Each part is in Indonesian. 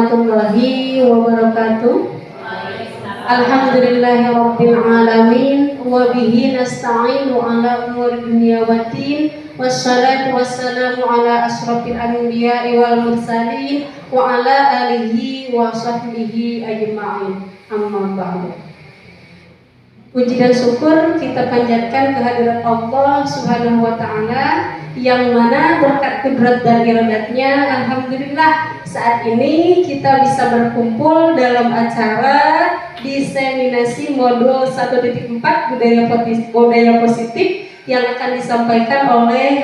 warahmatullahi wabarakatuh. Alhamdulillahirabbil alamin wa bihi nasta'inu ala umuri dunya waddin wassalatu wassalamu ala asyrafil anbiya'i wal mursalin wa ala alihi wa sahbihi ajma'in. Amma ba'du. Puji dan syukur kita panjatkan kehadirat Allah Subhanahu wa taala yang mana berkat kudrat dan iradatnya alhamdulillah saat ini kita bisa berkumpul dalam acara diseminasi modul 1.4 budaya positif yang akan disampaikan oleh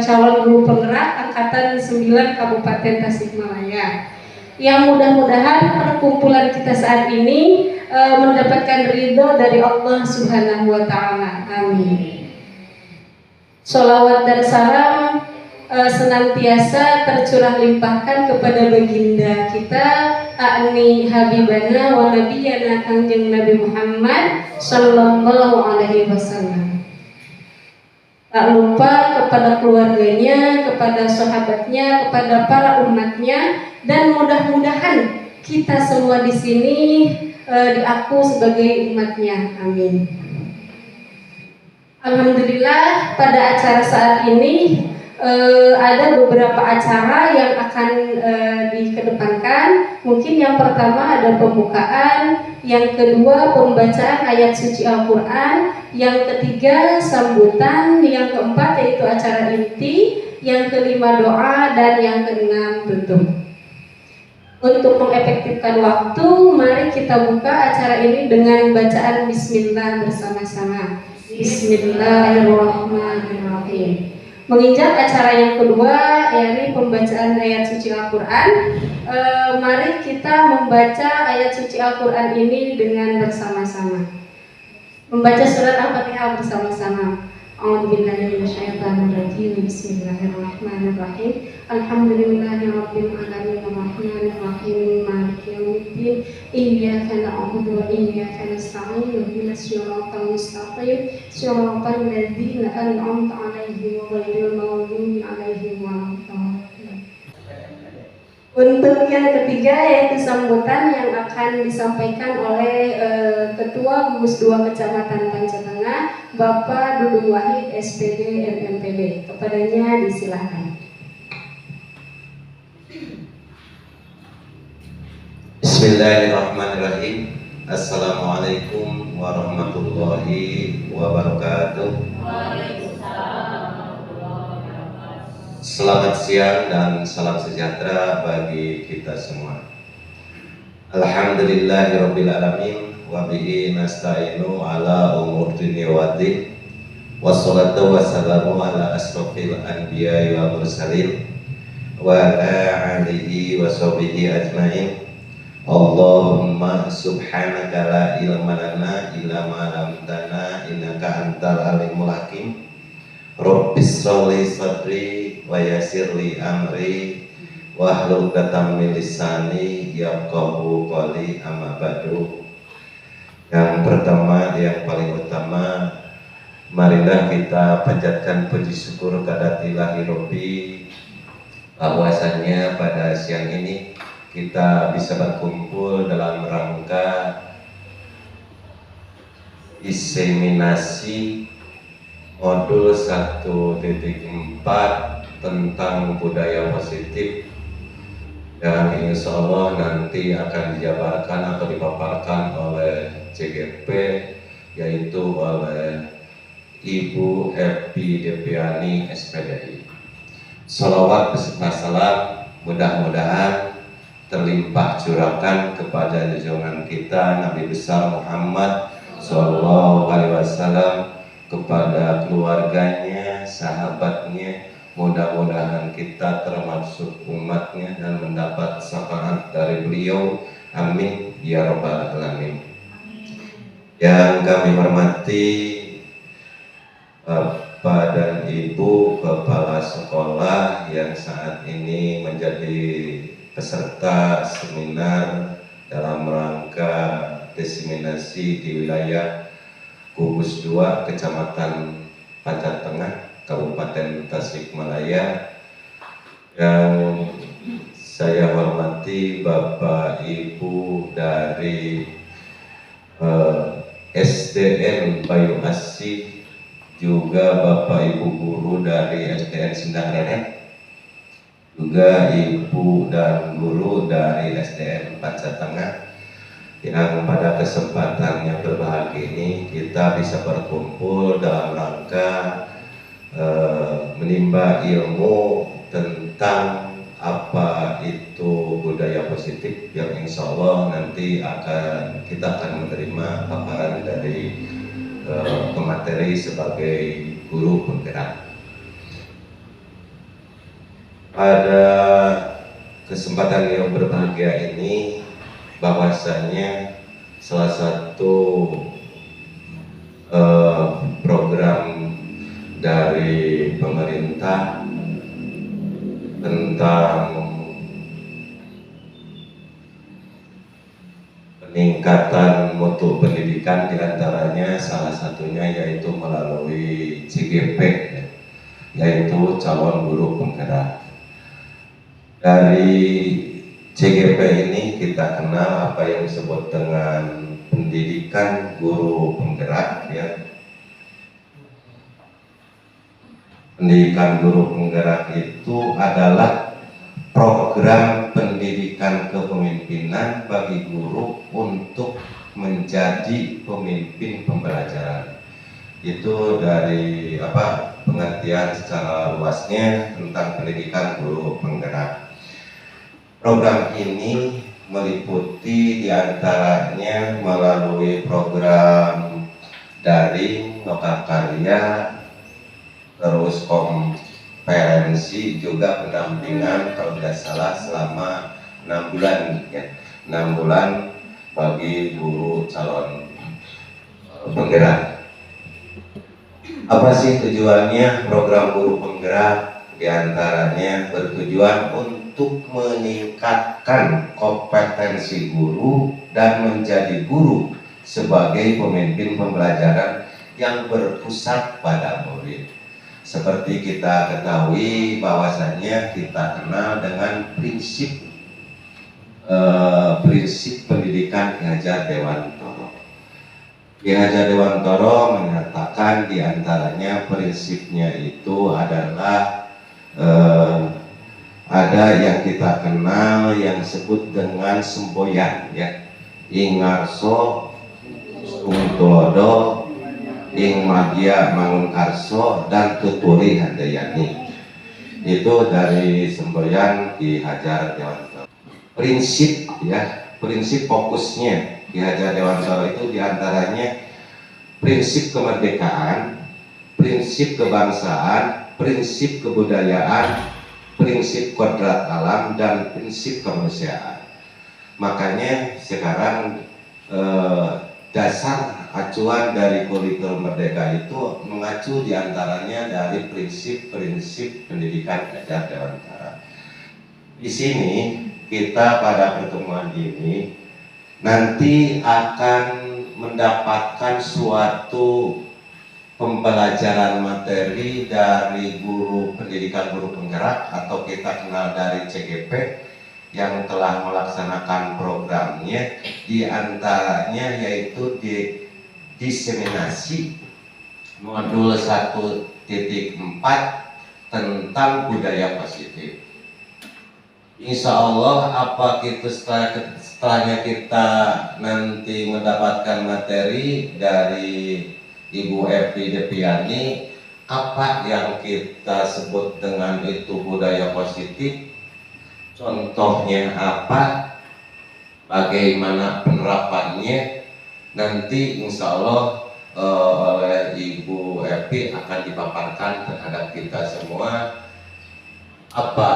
calon guru penggerak angkatan 9 Kabupaten Tasikmalaya. Yang mudah-mudahan perkumpulan kita saat ini mendapatkan ridho dari Allah Subhanahu wa taala. Amin. Sholawat dan salam senantiasa tercurah limpahkan kepada baginda kita Ani Habibana wa Nabiyana Kanjeng Nabi Muhammad sallallahu alaihi wasallam. Tak lupa kepada keluarganya, kepada sahabatnya, kepada para umatnya, dan mudah-mudahan kita semua di sini diaku sebagai umatnya. Amin. Alhamdulillah pada acara saat ini ada beberapa acara yang akan dikedepankan. Mungkin yang pertama ada pembukaan, yang kedua pembacaan ayat suci Al-Quran, yang ketiga sambutan, yang keempat yaitu acara inti, yang kelima doa, dan yang keenam tutup. Untuk mengefektifkan waktu, mari kita buka acara ini dengan bacaan Bismillah bersama-sama. Bismillahirrahmanirrahim. Menginjak acara yang kedua, yakni pembacaan ayat suci Al-Quran. Mari kita membaca ayat suci Al-Quran ini dengan bersama-sama. Membaca surat Al-Fatihah bersama-sama. A'udzubillahi minasyaitonirrajim. Bismillahirrahmanirrahim. Alhamdulillahirabbil alamin arrahmanir rahim maliki yaumiddin. Iyyaka na'budu wa iyyaka nasta'in. Ihdinas siratal mustaqim. Siratal ladzina an'amta 'alaihim ghairil maghdubi alaihim waladdallin. Untuk yang ketiga yaitu sambutan yang akan disampaikan oleh Ketua Gugus 2 Kecamatan Pancatengah, Bapak Dudung Wahid SPD MMPD. Kepadanya disilahkan. Bismillahirrahmanirrahim. Assalamualaikum warahmatullahi wabarakatuh. Selamat siang dan salam sejahtera bagi kita semua. Alhamdulillahirabbil alamin wa bihi nasta'inu ala umur dunya waddin. Wassalatu wassalamu ala asrofil anbiya'i wal mursalin wa ala alihi wa sahbihi ajmain. Allahumma subhanaka la ilma lana illa ma 'allamtana innaka antal alimul hakim. Rabbis sholli sadri wa yassirli amri wahlul 'uqdatam min lisani yafqahu qawli. Amma ba'du. Yang pertama, yang paling utama, marilah kita panjatkan puji syukur kepada Ilahi Rabbi bahwasanya pada siang ini kita bisa berkumpul dalam rangka diseminasi modul 1.4 tentang budaya positif yang insya Allah nanti akan dijabarkan atau dipaparkan oleh CGP, yaitu oleh Ibu Happy Depiani SPDI. Salawat beserta salam mudah-mudahan terlimpah curahkan kepada junjungan kita Nabi besar Muhammad Sallallahu Alaihi Wasallam, kepada keluarganya, sahabatnya. Mudah-mudahan kita termasuk umatnya dan mendapat syafaat dari beliau. Amin ya rabbal alamin. Yang kami hormati Bapak dan Ibu Kepala Sekolah yang saat ini menjadi peserta seminar dalam rangka diseminasi di wilayah Gugus 2 Kecamatan Pancatengah Kabupaten Tasikmalaya, yang saya hormati Bapak Ibu dari SDN Bayu Asih, juga Bapak Ibu guru dari SDN Sindang Reret, juga Ibu dan guru dari SDN Panca Tengah, yang pada kesempatan yang berbahagia ini kita bisa berkumpul dalam rangka menimba ilmu tentang apa itu budaya positif, yang insya Allah nanti kita akan menerima paparan dari pemateri sebagai guru penggerak. Pada kesempatan yang berbahagia ini, bahwasanya salah satu program dari pemerintah tentang peningkatan mutu pendidikan, diantaranya salah satunya yaitu melalui CGP, yaitu calon guru penggerak. Dari CGP ini kita kenal apa yang disebut dengan pendidikan guru penggerak, ya. Pendidikan guru penggerak itu adalah program pendidikan kepemimpinan bagi guru untuk menjadi pemimpin pembelajaran. Itu dari pengertian secara luasnya tentang pendidikan guru penggerak. Program ini meliputi diantaranya melalui program daring, lokal karya, terus konferensi, juga pendampingan kalau tidak salah selama 6 bulan, ya. 6 bulan bagi guru calon penggerak. Apa sih tujuannya program guru penggerak? Diantaranya bertujuan untuk meningkatkan kompetensi guru dan menjadi guru sebagai pemimpin pembelajaran yang berpusat pada murid. Seperti kita ketahui bahwasannya kita kenal dengan prinsip pendidikan Ki Hajar Dewantoro. Ki Hajar Dewantoro menyatakan diantaranya prinsipnya itu adalah ada yang kita kenal yang disebut dengan semboyan, ya. Ingarso Sungtulodo ing magia mangun karso dan tuturi handayani. Itu dari semboyan Ki Hajar Dewantoro. Prinsip, ya, prinsip fokusnya Ki Hajar Dewantoro itu diantaranya prinsip kemerdekaan, prinsip kebangsaan, prinsip kebudayaan, prinsip kodrat alam, dan prinsip kemanusiaan. Makanya sekarang dasar acuan dari kurikulum Merdeka itu mengacu diantaranya dari prinsip-prinsip pendidikan Ki Hajar Dewantara. Di sini kita pada pertemuan ini nanti akan mendapatkan suatu pembelajaran materi dari guru pendidikan guru penggerak, atau kita kenal dari CGP, yang telah melaksanakan programnya. Diantaranya yaitu diseminasi modul 1.4 tentang budaya positif. Insya Allah setelahnya kita nanti mendapatkan materi dari Ibu Evi Depiani, apa yang kita sebut dengan itu budaya positif, contohnya apa, bagaimana penerapannya, nanti insya Allah oleh Ibu Evi akan dipaparkan terhadap kita semua apa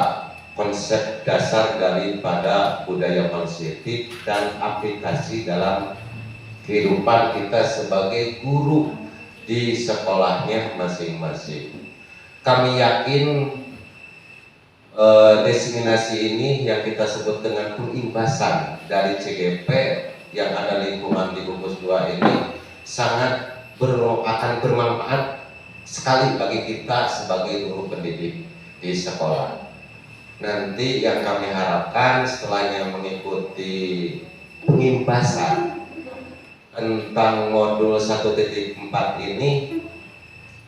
konsep dasar daripada budaya positif dan aplikasi dalam kehidupan kita sebagai guru di sekolahnya masing-masing. Kami yakin diseminasi ini yang kita sebut dengan perimbasan dari CGP yang ada lingkungan di Gugus 2 ini sangat akan bermanfaat sekali bagi kita sebagai guru pendidik di sekolah. nanti yang kami harapkan setelahnya mengikuti pengimbasan tentang modul 1.4 ini,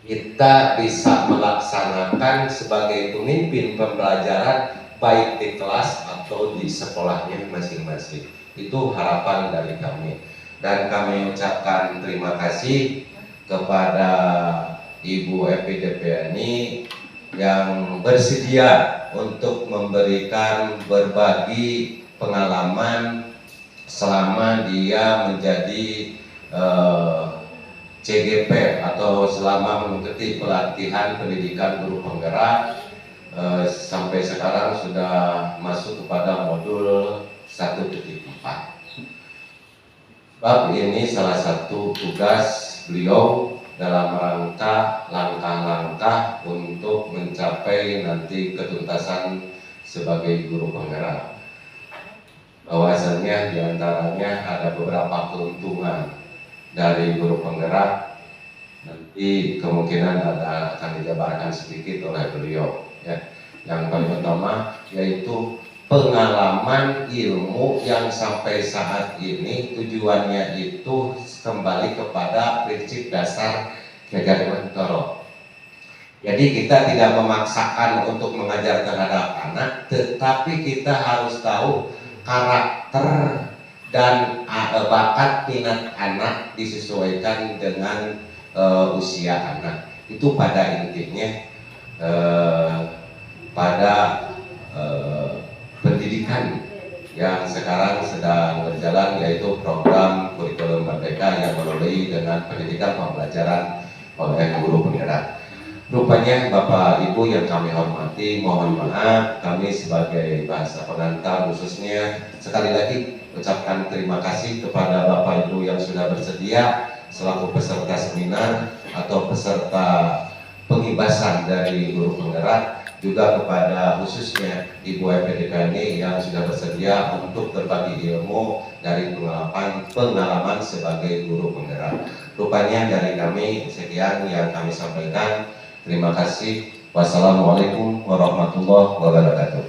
kita bisa melaksanakan sebagai pemimpin pembelajaran baik di kelas atau di sekolahnya masing-masing. Itu harapan dari kami, dan kami ucapkan terima kasih kepada Ibu Epi Depiani yang bersedia untuk memberikan berbagi pengalaman selama dia menjadi CGP atau selama mengikuti pelatihan pendidikan guru penggerak, sampai sekarang sudah masuk kepada modul 1.4. Bab ini salah satu tugas beliau dalam rangka langkah-langkah untuk mencapai nanti ketuntasan sebagai guru penggerak. Bahwasannya diantaranya ada beberapa keuntungan dari guru penggerak, nanti kemungkinan akan dijabarkan sedikit oleh beliau ya. Yang paling utama yaitu pengalaman ilmu yang sampai saat ini tujuannya itu kembali kepada prinsip dasar Ki Hajar Dewantara. Jadi kita tidak memaksakan untuk mengajar terhadap anak, tetapi kita harus tahu karakter dan bakat minat anak disesuaikan dengan usia anak. Itu pada intinya pada pendidikan yang sekarang sedang berjalan, yaitu program kurikulum merdeka yang melalui dengan pendidikan pembelajaran oleh guru penggerak. Rupanya Bapak Ibu yang kami hormati, mohon maaf kami sebagai bahasa pengantar khususnya sekali lagi ucapkan terima kasih kepada Bapak Ibu yang sudah bersedia selaku peserta seminar atau peserta pengibasan dari guru penggerak, juga kepada khususnya Ibu Epi Depiani yang sudah bersedia untuk berbagi ilmu dari pengalaman sebagai guru penggerak. Rupanya dari kami sekian yang kami sampaikan. Terima kasih. Wassalamualaikum warahmatullahi wabarakatuh.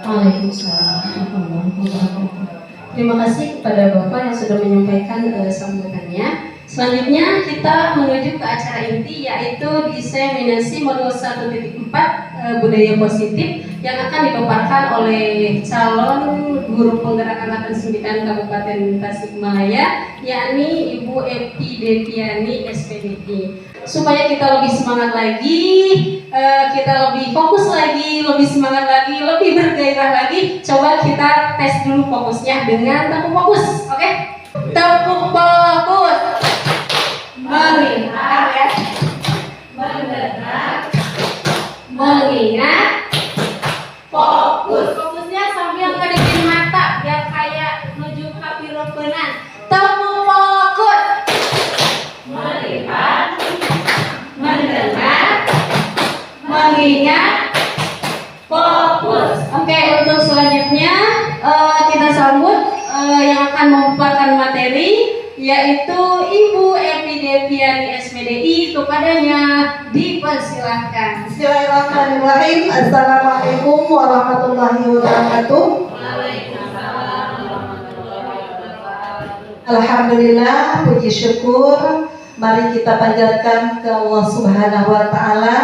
Waalaikumsalam warahmatullahi wabarakatuh. Terima kasih kepada Bapak yang sudah menyampaikan sambutannya. Selanjutnya kita menuju ke acara inti, yaitu diseminasi modul 1.4 budaya positif yang akan dipaparkan oleh calon guru penggerak angkatan 9 Kabupaten Tasikmalaya, yakni Ibu Epi Depiani SPDI. Supaya kita lebih semangat lagi, kita lebih fokus lagi, lebih semangat lagi, lebih bergairah lagi, coba kita tes dulu fokusnya dengan tepuk fokus, oke? Tepuk fokus. Melihat ya, mendengar, mengingat, fokus. Fokusnya sambil ngedipin mata biar kayak menuju kapiropenan. Tepuk fokus. Melihat, mendengar, mengingat, fokus. Oke, untuk selanjutnya kita sambut yang akan memaparkan materi, yaitu Ibu Epi Depiani SPDI. Kepadanya dipersilahkan. Bismillahirrahmanirrahim. Assalamualaikum warahmatullahi wabarakatuh. Alhamdulillah, puji syukur mari kita panjatkan ke Allah Subhanahu wa taala,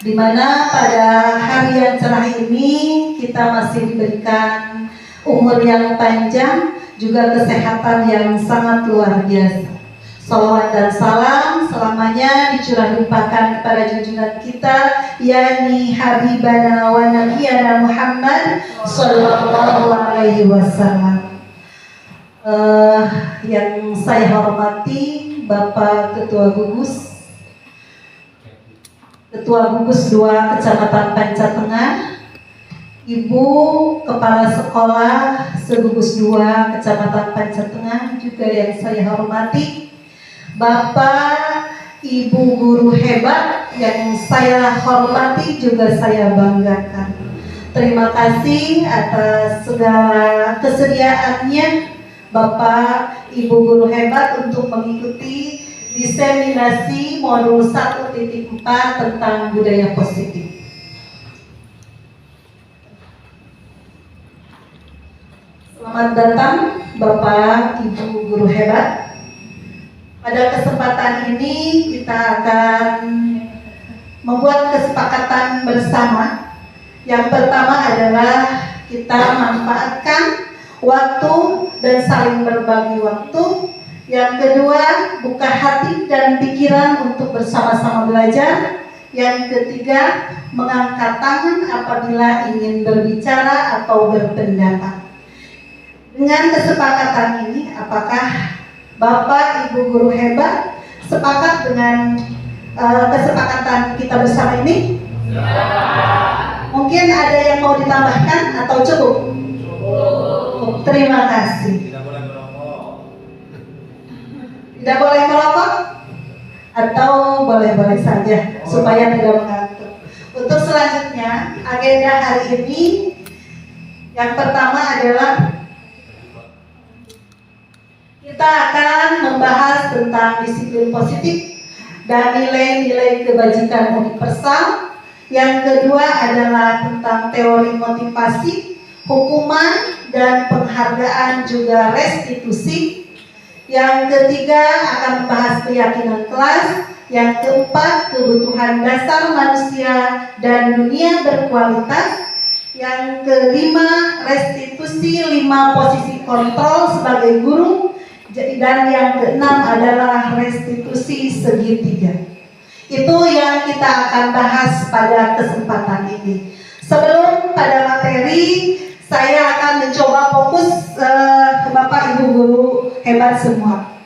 di mana pada hari yang cerah ini kita masih diberikan umur yang panjang, juga kesehatan yang sangat luar biasa. Salawat dan salam selamanya dicurah limpahkan kepada junjungan kita, yakni Habibana wa Nabiyana Muhammad Sallallahu Alaihi Wasallam. Yang saya hormati Bapak Ketua Gugus 2 Kecamatan Panca Tengah, Ibu Kepala Sekolah Segugus 2 Kecamatan Panca Tengah, juga yang saya hormati Bapak Ibu guru hebat yang saya hormati juga saya banggakan. Terima kasih atas segala kesediaannya Bapak Ibu guru hebat untuk mengikuti diseminasi modul 1.4 tentang budaya positif. Selamat datang Bapak Ibu guru hebat. Pada kesempatan ini kita akan membuat kesepakatan bersama. Yang pertama adalah kita manfaatkan waktu dan saling berbagi waktu. Yang kedua, buka hati dan pikiran untuk bersama-sama belajar. Yang ketiga, mengangkat tangan apabila ingin berbicara atau berpendapat. Dengan kesepakatan ini, apakah Bapak Ibu guru hebat sepakat dengan kesepakatan kita bersama ini? Ya. Mungkin ada yang mau ditambahkan atau cukup? Cukup. Terima kasih. Tidak boleh merokok. Tidak boleh merokok? Atau boleh-boleh saja supaya tidak mengantuk. Untuk selanjutnya, agenda hari ini yang pertama adalah kita akan membahas tentang disiplin positif dan nilai-nilai kebajikan universal. Yang kedua adalah tentang teori motivasi, hukuman, dan penghargaan juga restitusi. Yang ketiga akan membahas keyakinan kelas. Yang keempat, kebutuhan dasar manusia dan dunia berkualitas. Yang kelima, restitusi 5 posisi kontrol sebagai guru. Dan yang keenam adalah restitusi segitiga. Itu yang kita akan bahas pada kesempatan ini. Sebelum pada materi, saya akan mencoba fokus ke Bapak Ibu guru hebat semua.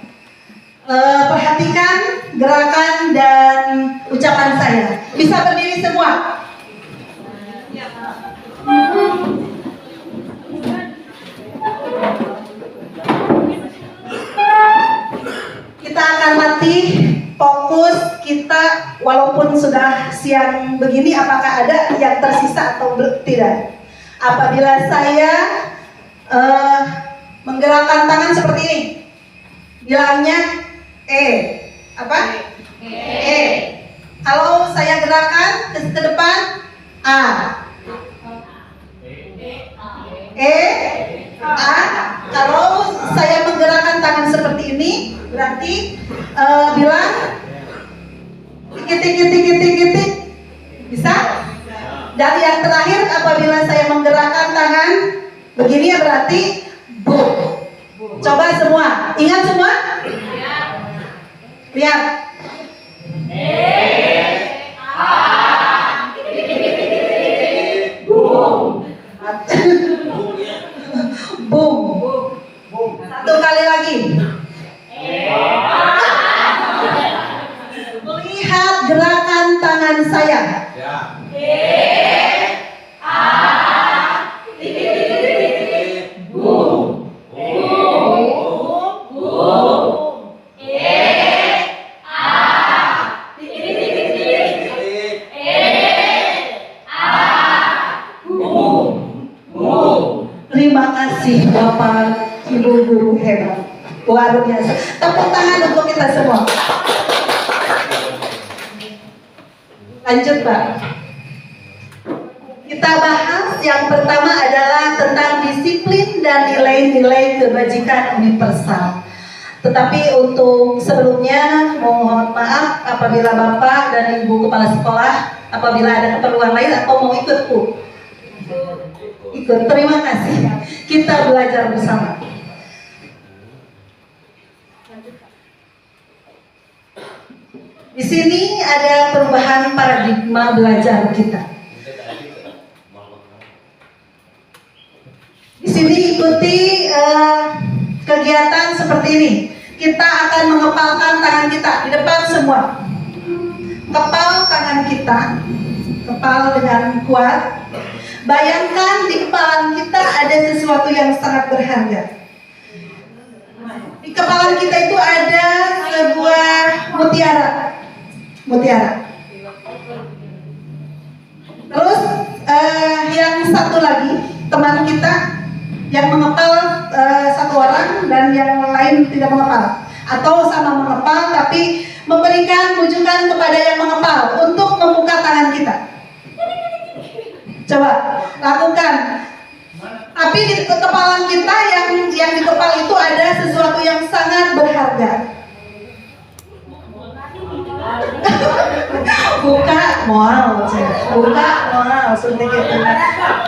Perhatikan gerakan dan ucapan saya. Bisa berdiri semua. Kita akan latih fokus kita walaupun sudah siang begini, apakah ada yang tersisa atau tidak. Apabila saya menggerakkan tangan seperti ini, bilangnya apa? E. Kalau saya gerakan ke depan, A. A. Kalau saya menggerakkan tangan seperti ini, berarti bilang titik. Bisa? Dan yang terakhir, apabila saya menggerakkan tangan begini, ya berarti bu. Coba semua, ingat semua? Lihat. Boom. Satu kali lagi. Melihat gerakan tangan saya. Terima kasih Bapak Ibu guru hebat. Luar biasa. Tepuk tangan untuk kita semua. Lanjut Pak. Kita bahas yang pertama adalah tentang disiplin dan nilai-nilai kebajikan universal. Tetapi untuk sebelumnya mohon maaf apabila Bapak dan Ibu kepala sekolah apabila ada keperluan lain atau mau ikut Bu. Ikut. Terima kasih. Kita belajar bersama. Di sini ada perubahan paradigma belajar kita. Di sini ikuti kegiatan seperti ini. Kita akan mengepalkan tangan kita di depan semua. Kepal tangan kita, kepal dengan kuat. Bayangkan di kepalan kita ada sesuatu yang sangat berharga. Di kepalan kita itu ada sebuah mutiara. Terus yang satu lagi teman kita yang mengepal satu orang dan yang lain tidak mengepal, atau sama mengepal tapi memberikan rujukan kepada yang mengepal untuk membuka tangan kita. Coba lakukan. Tapi Tapi di kepala kita yang di kepala itu ada sesuatu yang sangat berharga. Buka mual, suntik itu.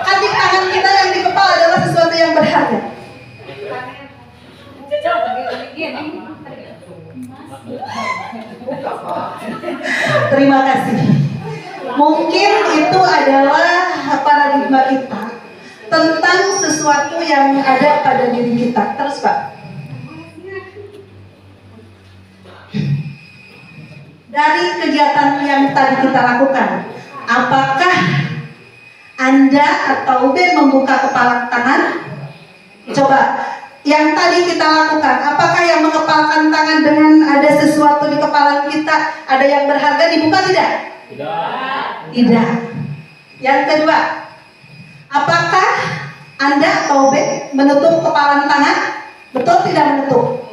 Kan di tangan kita yang di kepala adalah sesuatu yang berharga. Terima kasih. Mungkin itu adalah paradigma kita tentang sesuatu yang ada pada diri kita. Terus Pak. Dari kegiatan yang tadi kita lakukan, apakah Anda atau Ben membuka kepala tangan? Coba, yang tadi kita lakukan, apakah yang mengepalkan tangan dengan ada sesuatu di kepala kita, ada yang berharga dibuka tidak? Tidak. Yang kedua, apakah Anda atau Ben menutup kepala tangan? Betul tidak menutup?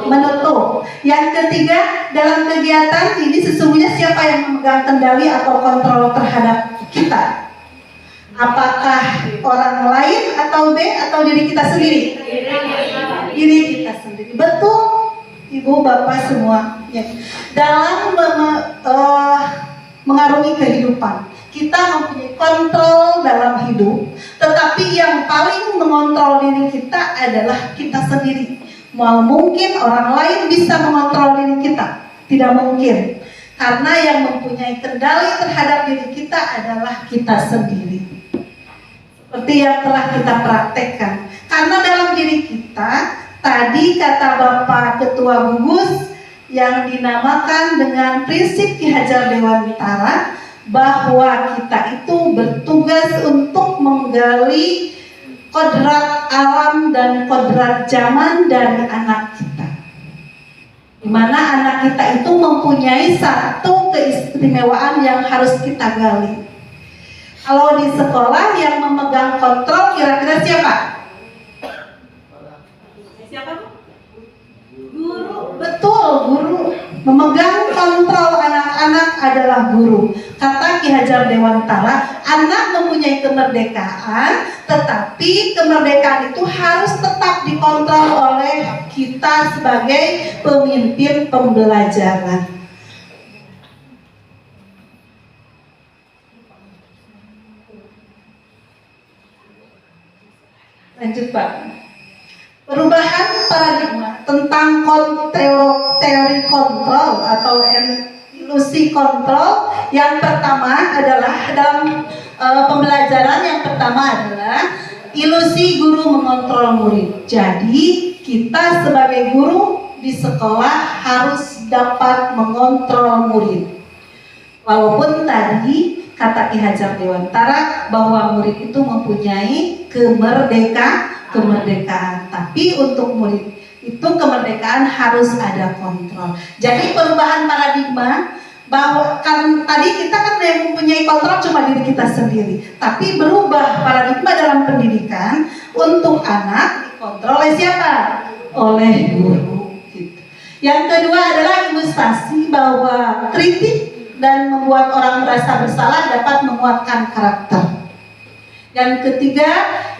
Menutup. Yang ketiga, dalam kegiatan ini sesungguhnya siapa yang memegang kendali atau kontrol terhadap kita? Apakah orang lain atau atau diri kita sendiri? Diri kita sendiri. Betul, Ibu Bapak semua. Ya. Dalam mengarungi kehidupan, kita mempunyai kontrol dalam hidup, tetapi yang paling mengontrol diri kita adalah kita sendiri. Mau mungkin orang lain bisa mengontrol diri kita? Tidak mungkin. Karena yang mempunyai kendali terhadap diri kita adalah kita sendiri. Seperti yang telah kita praktekkan. Karena dalam diri kita, tadi kata Bapak Ketua Gugus yang dinamakan dengan prinsip Ki Hajar Dewantara, bahwa kita itu bertugas untuk menggali kodrat alam dan kodrat zaman dari anak kita, di mana anak kita itu mempunyai satu keistimewaan yang harus kita gali. Kalau di sekolah yang memegang kontrol kira-kira siapa? Siapa Bu? Guru. Betul, guru. Memegang kontrol anak-anak adalah guru. Kata Ki Hajar Dewantara, anak mempunyai kemerdekaan, tetapi kemerdekaan itu harus tetap dikontrol oleh kita sebagai pemimpin pembelajaran. Lanjut Pak. Perubahan paradigma tentang teori kontrol atau ilusi kontrol. Yang pertama adalah dalam pembelajaran yang pertama adalah ilusi guru mengontrol murid. Jadi kita sebagai guru di sekolah harus dapat mengontrol murid. Walaupun tadi kata Ki Hajar Dewantara bahwa murid itu mempunyai kemerdekaan, tapi untuk murid itu kemerdekaan harus ada kontrol. Jadi perubahan paradigma bahwa kan tadi kita kan yang mempunyai kontrol cuma diri kita sendiri, tapi berubah paradigma dalam pendidikan untuk anak dikontrol oleh siapa? Oleh guru. Gitu. Yang kedua adalah ilustrasi bahwa kritik dan membuat orang merasa bersalah dapat menguatkan karakter. Yang ketiga,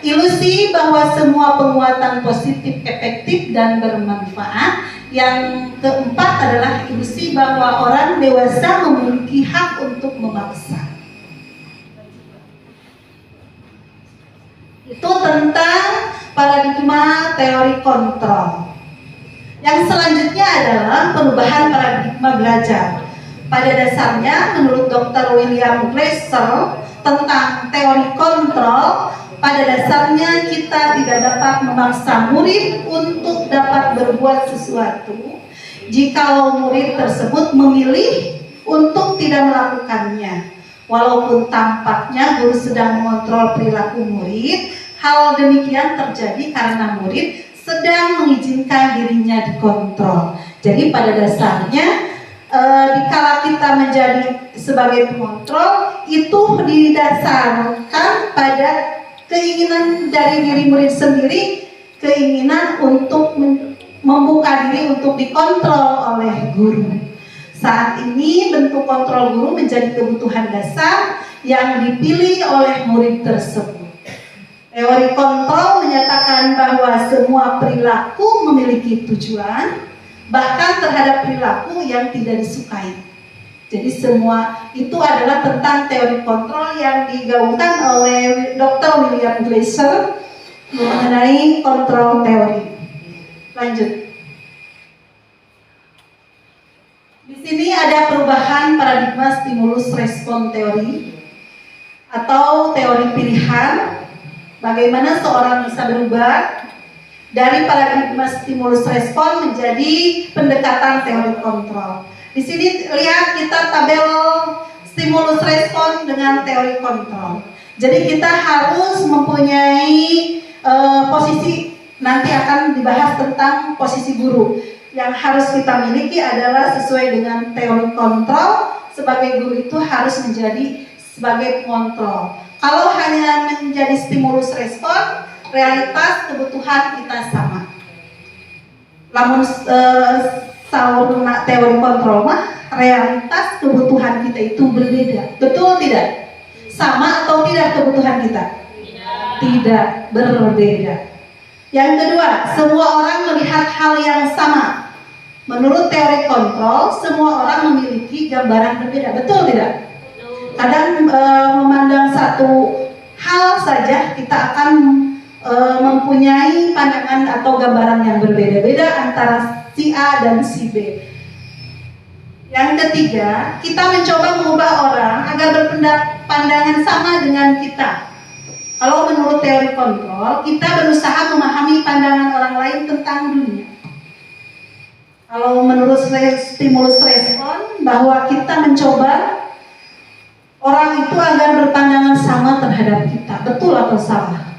ilusi bahwa semua penguatan positif efektif dan bermanfaat. Yang keempat adalah ilusi bahwa orang dewasa memiliki hak untuk memaksa. Itu tentang paradigma teori kontrol. Yang selanjutnya adalah perubahan paradigma belajar. Pada dasarnya, menurut Dr. William Glasser tentang teori kontrol, pada dasarnya kita tidak dapat memaksa murid untuk dapat berbuat sesuatu jikalau murid tersebut memilih untuk tidak melakukannya. Walaupun tampaknya guru sedang mengontrol perilaku murid, hal demikian terjadi karena murid sedang mengizinkan dirinya dikontrol. Jadi pada dasarnya dikala kita menjadi sebagai pengontrol itu didasarkan pada keinginan dari diri murid sendiri, keinginan untuk membuka diri untuk dikontrol oleh guru. Saat ini bentuk kontrol guru menjadi kebutuhan dasar yang dipilih oleh murid tersebut. Teori kontrol menyatakan bahwa semua perilaku memiliki tujuan, bahkan terhadap perilaku yang tidak disukai. Jadi semua itu adalah tentang teori kontrol yang digaungkan oleh Dr. William Glasser mengenai kontrol teori. Lanjut. Di sini ada perubahan paradigma stimulus respon teori atau teori pilihan. Bagaimana seorang bisa berubah dari paradigma stimulus respon menjadi pendekatan teori kontrol. Di sini lihat kita tabel stimulus respon dengan teori kontrol. Jadi kita harus mempunyai posisi, nanti akan dibahas tentang posisi guru. Yang harus kita miliki adalah sesuai dengan teori kontrol, sebagai guru itu harus menjadi sebagai pengontrol. Kalau hanya menjadi stimulus respon, realitas kebutuhan kita sama. Namun saurna teori kontrol mah realitas kebutuhan kita itu berbeda. Betul tidak? Sama atau tidak kebutuhan kita? Tidak, berbeda. Yang kedua, semua orang melihat hal yang sama. Menurut teori kontrol, semua orang memiliki gambaran berbeda. Betul tidak? Kadang memandang satu hal saja kita akan mempunyai pandangan atau gambaran yang berbeda-beda antara si A dan si B. Yang ketiga, kita mencoba mengubah orang agar berpandangan sama dengan kita. Kalau menurut teori kontrol, kita berusaha memahami pandangan orang lain tentang dunia. Kalau menurut stimulus respon, bahwa kita mencoba orang itu agar berpandangan sama terhadap kita. Betul atau salah?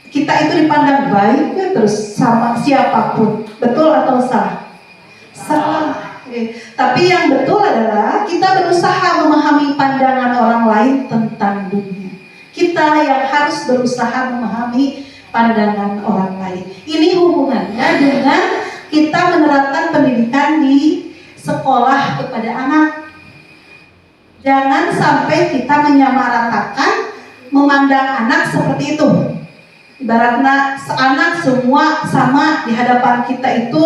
Kita itu dipandang baik ya, terus sama siapapun. Betul atau salah? Salah. Tapi yang betul adalah kita berusaha memahami pandangan orang lain tentang dunia. Kita yang harus berusaha memahami pandangan orang lain. Ini hubungannya dengan kita menerapkan pendidikan di sekolah kepada anak. Jangan sampai kita menyamaratakan memandang anak seperti itu. Ibaratnya anak semua sama di hadapan kita itu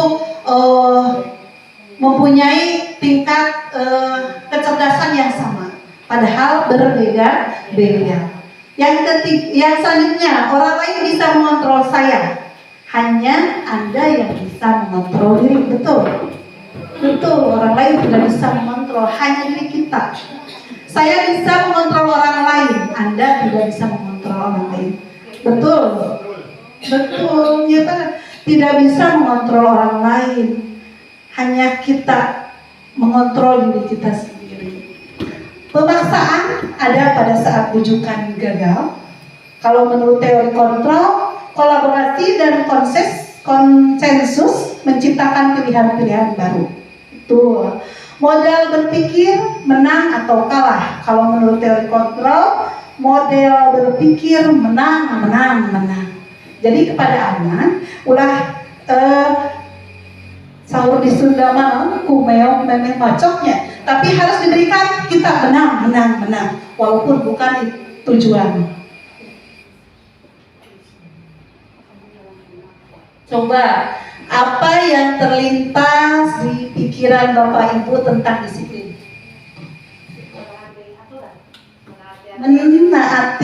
mempunyai tingkat kecerdasan yang sama, padahal berbeda-beda. Yang selanjutnya, orang lain bisa mengontrol saya, hanya Anda yang bisa mengontrol diri. Betul? Betul, orang lain tidak bisa mengontrol, hanya diri kita. Saya bisa mengontrol orang lain, Anda tidak bisa mengontrol orang lain. Betul? Betul, kita tidak bisa mengontrol orang lain, hanya kita mengontrol diri kita sendiri. Pemaksaan ada pada saat bujukan gagal. Kalau menurut teori kontrol, kolaborasi dan konsensus menciptakan pilihan-pilihan baru. Itu modal berpikir menang atau kalah. Kalau menurut teori kontrol, model berpikir menang. Jadi kepada anak, ulah sahur di Sunda mah kumeong memang macoknya, tapi harus diberikan kita menang, walaupun bukan tujuan. Coba, apa yang terlintas di pikiran Bapak Ibu tentang disiplin?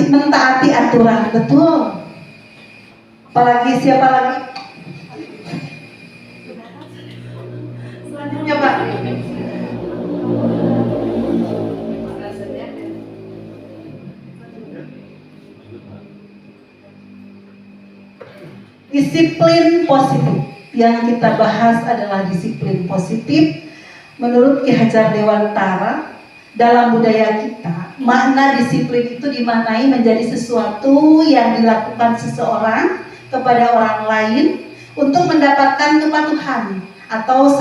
Mentaati aturan, betul. Apalagi siapa lagi? Selanjutnya Pak. Disiplin positif. Yang kita bahas adalah disiplin positif. Menurut Ki Hajar Dewantara, dalam budaya kita, makna disiplin itu dimaknai menjadi sesuatu yang dilakukan seseorang kepada orang lain untuk mendapatkan kepatuhan, atau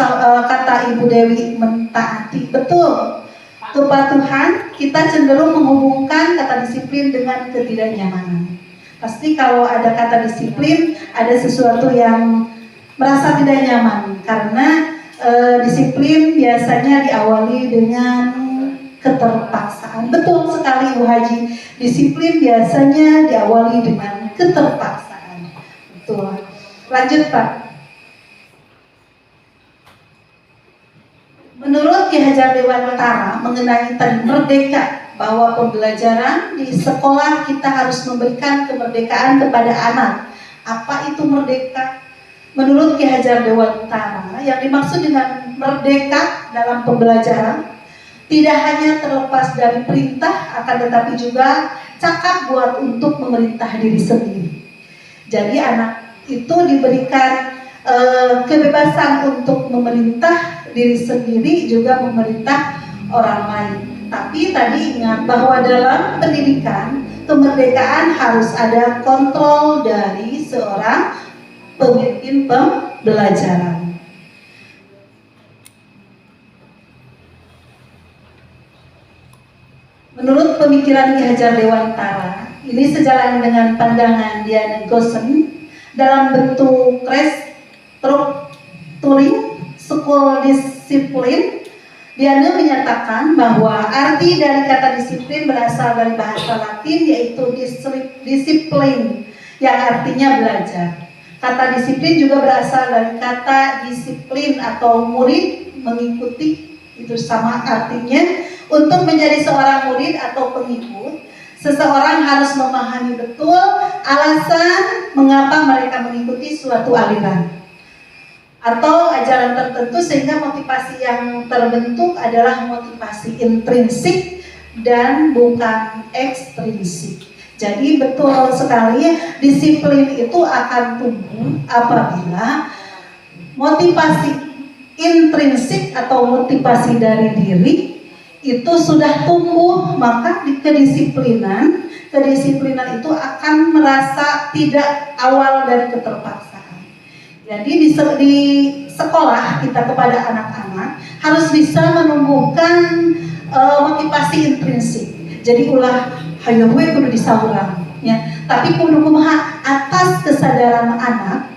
kata Ibu Dewi, mentaati. Betul, kepatuhan kita cenderung menghubungkan kata disiplin dengan ketidaknyamanan. Pasti kalau ada kata disiplin, ada sesuatu yang merasa tidak nyaman, karena disiplin biasanya diawali dengan keterpaksaan. Betul sekali Bu Haji, disiplin biasanya diawali dengan keterpaksaan. Betul. Lanjut Pak. Menurut Ki Hajar Dewantara mengenai tadi merdeka, bahwa pembelajaran di sekolah kita harus memberikan kemerdekaan kepada anak. Apa itu merdeka? Menurut Ki Hajar Dewantara, yang dimaksud dengan merdeka dalam pembelajaran tidak hanya terlepas dari perintah, akan tetapi juga cakap buat untuk memerintah diri sendiri. Jadi anak itu diberikan kebebasan untuk memerintah diri sendiri, juga memerintah orang lain. Tapi tadi ingat bahwa dalam pendidikan kemerdekaan harus ada kontrol dari seorang pemimpin pembelajaran. Menurut pemikiran Ki Hajar Dewantara, ini sejalan dengan pandangan Diana Gosen dalam bentuk restructuring school discipline. Diana menyatakan bahwa arti dari kata disiplin berasal dari bahasa Latin, yaitu disiplin, yang artinya belajar. Kata disiplin juga berasal dari kata disiplin atau murid mengikuti, itu sama artinya. Untuk menjadi seorang murid atau pengikut, seseorang harus memahami betul alasan mengapa mereka mengikuti suatu aliran atau ajaran tertentu, sehingga motivasi yang terbentuk adalah motivasi intrinsik dan bukan ekstrinsik. Jadi betul sekali, disiplin itu akan tumbuh apabila motivasi intrinsik atau motivasi dari diri itu sudah tumbuh, maka di kedisiplinan itu akan merasa tidak awal dari keterpaksaan. Jadi di sekolah kita kepada anak-anak harus bisa menumbuhkan motivasi intrinsik. Jadi ulah hayo we kudu disaurang ya, tapi kudu kumaha atas kesadaran anak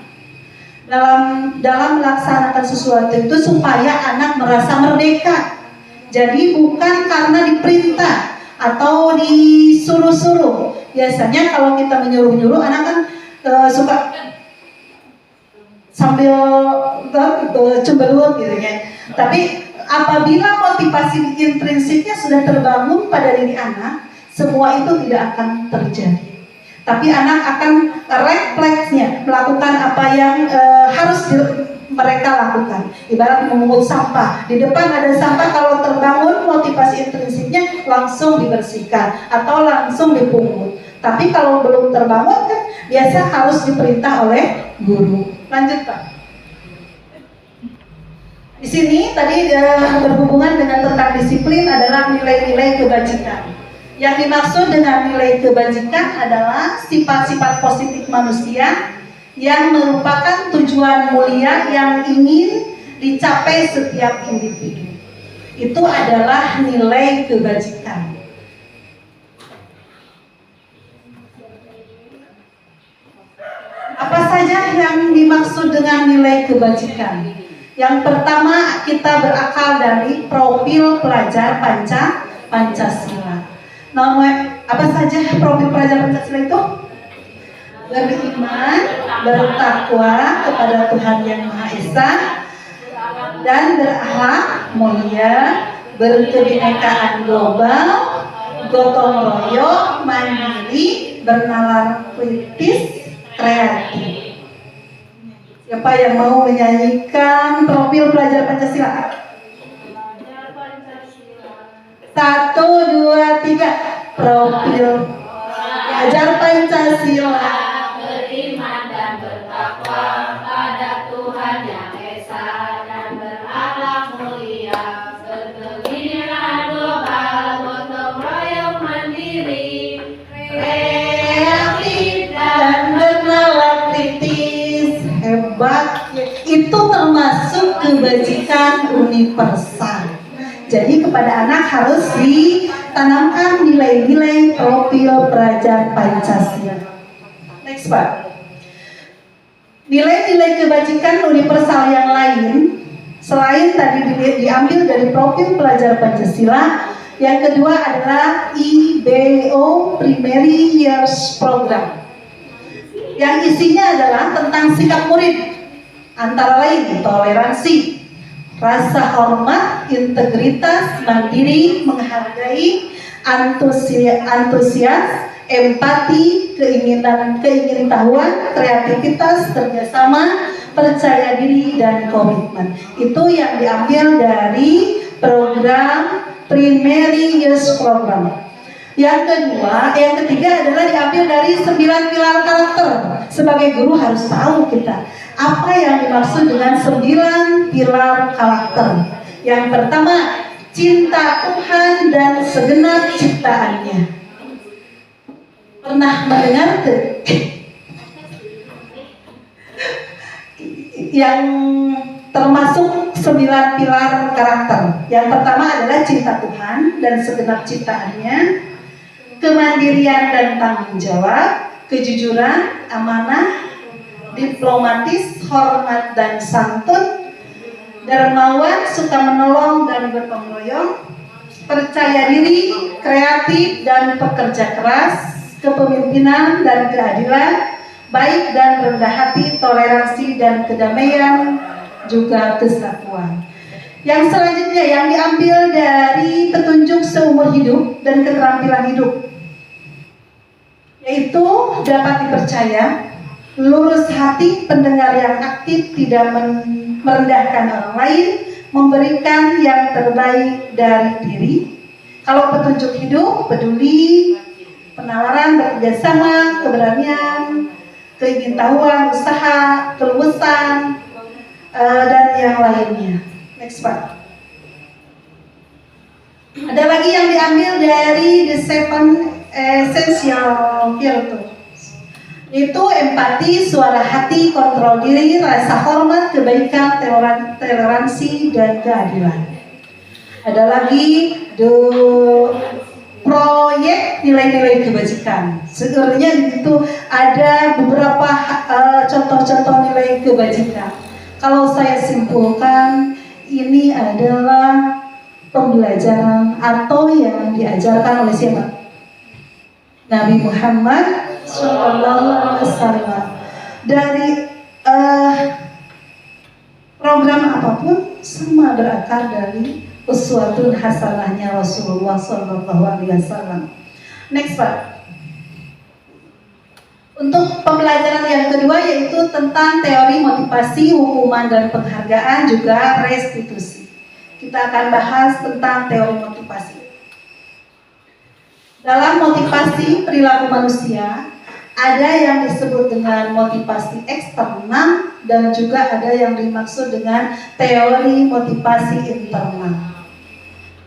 dalam melaksanakan sesuatu itu supaya anak merasa merdeka. Jadi bukan karena diperintah atau disuruh-suruh. Biasanya kalau kita menyuruh-nyuruh, anak kan suka sambil cemberut gitu ya. Tapi apabila motivasi intrinsiknya sudah terbangun pada diri anak, semua itu tidak akan terjadi. Tapi anak akan refleksnya melakukan apa yang harus mereka lakukan. Ibarat memungut sampah, di depan ada sampah, kalau terbangun motivasi intrinsiknya langsung dibersihkan atau langsung dipungut. Tapi kalau belum terbangun kan biasa harus diperintah oleh guru. Lanjut Pak. Di sini tadi berhubungan dengan tentang disiplin adalah nilai-nilai kebajikan. Yang dimaksud dengan nilai kebajikan adalah sifat-sifat positif manusia yang merupakan tujuan mulia yang ingin dicapai setiap individu. Itu adalah nilai kebajikan. Apa saja yang dimaksud dengan nilai kebajikan? Yang pertama, kita berakal dari profil pelajar Pancasila. Nama apa saja profil pelajar Pancasila itu? Beriman, bertakwa kepada Tuhan Yang Maha Esa, dan berakhlak mulia, berkebinekaan global, gotong royong, mandiri, bernalar kritis, kreatif. Siapa yang mau menyanyikan profil pelajar Pancasila? 1, 2, 3. Profil pelajar Pancasila. Beriman dan bertakwa pada Tuhan Yang Esa, dan berakhlak mulia, berkebinekaan global, gotong royong, mandiri, kreatif, Dan bernalar kritis. Hebat. Itu termasuk kebajikan universal. Jadi kepada anak harus ditanamkan nilai-nilai profil pelajar Pancasila. Next Pak. Nilai-nilai kebajikan universal yang lain selain tadi diambil dari profil pelajar Pancasila, Yang kedua adalah IBO Primary Years Program, yang isinya adalah tentang sikap murid, antara lain toleransi, rasa hormat, integritas, mandiri, menghargai, antusias, empati, keingintahuan, kreativitas, kerjasama, percaya diri, dan komitmen. Itu yang diambil dari program Primary Years Program. Yang ketiga adalah diambil dari 9 pilar karakter. Sebagai guru harus tahu kita apa yang dimaksud dengan 9 pilar karakter. Yang pertama, cinta Tuhan dan segenap ciptaannya. Pernah mendengar yang termasuk 9 pilar karakter. Yang pertama adalah cinta Tuhan dan segenap ciptaannya, kemandirian dan tanggung jawab, kejujuran, amanah, diplomatis, hormat dan santun, dermawan, suka menolong dan bergotong royong, percaya diri, kreatif dan pekerja keras, kepemimpinan dan keadilan, baik dan rendah hati, toleransi dan kedamaian, juga kesatuan. Yang selanjutnya yang diambil dari petunjuk seumur hidup dan keterampilan hidup, yaitu dapat dipercaya, lurus hati, pendengar yang aktif, tidak merendahkan orang lain, memberikan yang terbaik dari diri. Kalau petunjuk hidup, peduli, penawaran, bekerjasama, keberanian, keingintahuan, usaha, kelulusan, dan yang lainnya. Next part. Ada lagi yang diambil dari The Seven Essential Virtues, itu empati, suara hati, kontrol diri, rasa hormat, kebaikan, toleransi, dan keadilan. Ada lagi The Proyek Nilai-nilai Kebajikan. Sebenarnya di situ ada beberapa contoh-contoh nilai kebajikan. Kalau saya simpulkan, ini adalah pembelajaran atau yang diajarkan oleh siapa? Nabi Muhammad SAW. Dari program apapun semua berakar dari uswatun hasanahnya Rasulullah SAW. Next part. Untuk pembelajaran yang kedua yaitu tentang teori motivasi, hukuman dan penghargaan, juga restitusi. Kita akan bahas tentang teori motivasi. Dalam motivasi perilaku manusia, ada yang disebut dengan motivasi eksternal dan juga ada yang dimaksud dengan teori motivasi internal.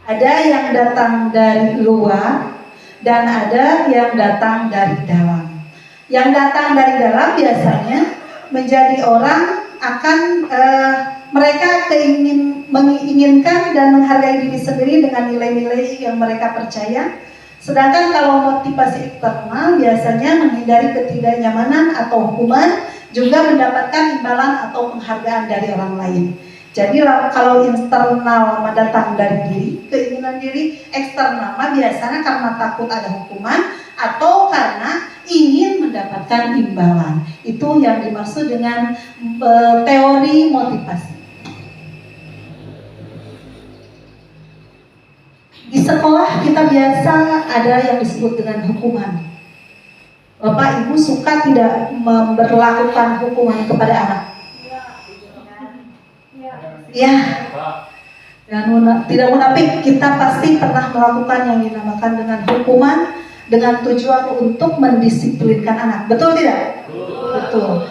Ada yang datang dari luar dan ada yang datang dari dalam. Yang datang dari dalam biasanya menjadi orang akan mereka menginginkan dan menghargai diri sendiri dengan nilai-nilai yang mereka percaya. Sedangkan kalau motivasi eksternal biasanya menghindari ketidaknyamanan atau hukuman, juga mendapatkan imbalan atau penghargaan dari orang lain. Jadi kalau internal datang dari diri, keinginan diri, eksternal biasanya karena takut ada hukuman atau karena ingin mendapatkan imbalan. Itu yang dimaksud dengan teori motivasi. Di sekolah kita biasa ada yang disebut dengan hukuman. Bapak Ibu suka tidak memberlakukan hukuman kepada anak? Ya. Dan tidak munafik, kita pasti pernah melakukan yang dinamakan dengan hukuman dengan tujuan untuk mendisiplinkan anak. Betul tidak? Betul.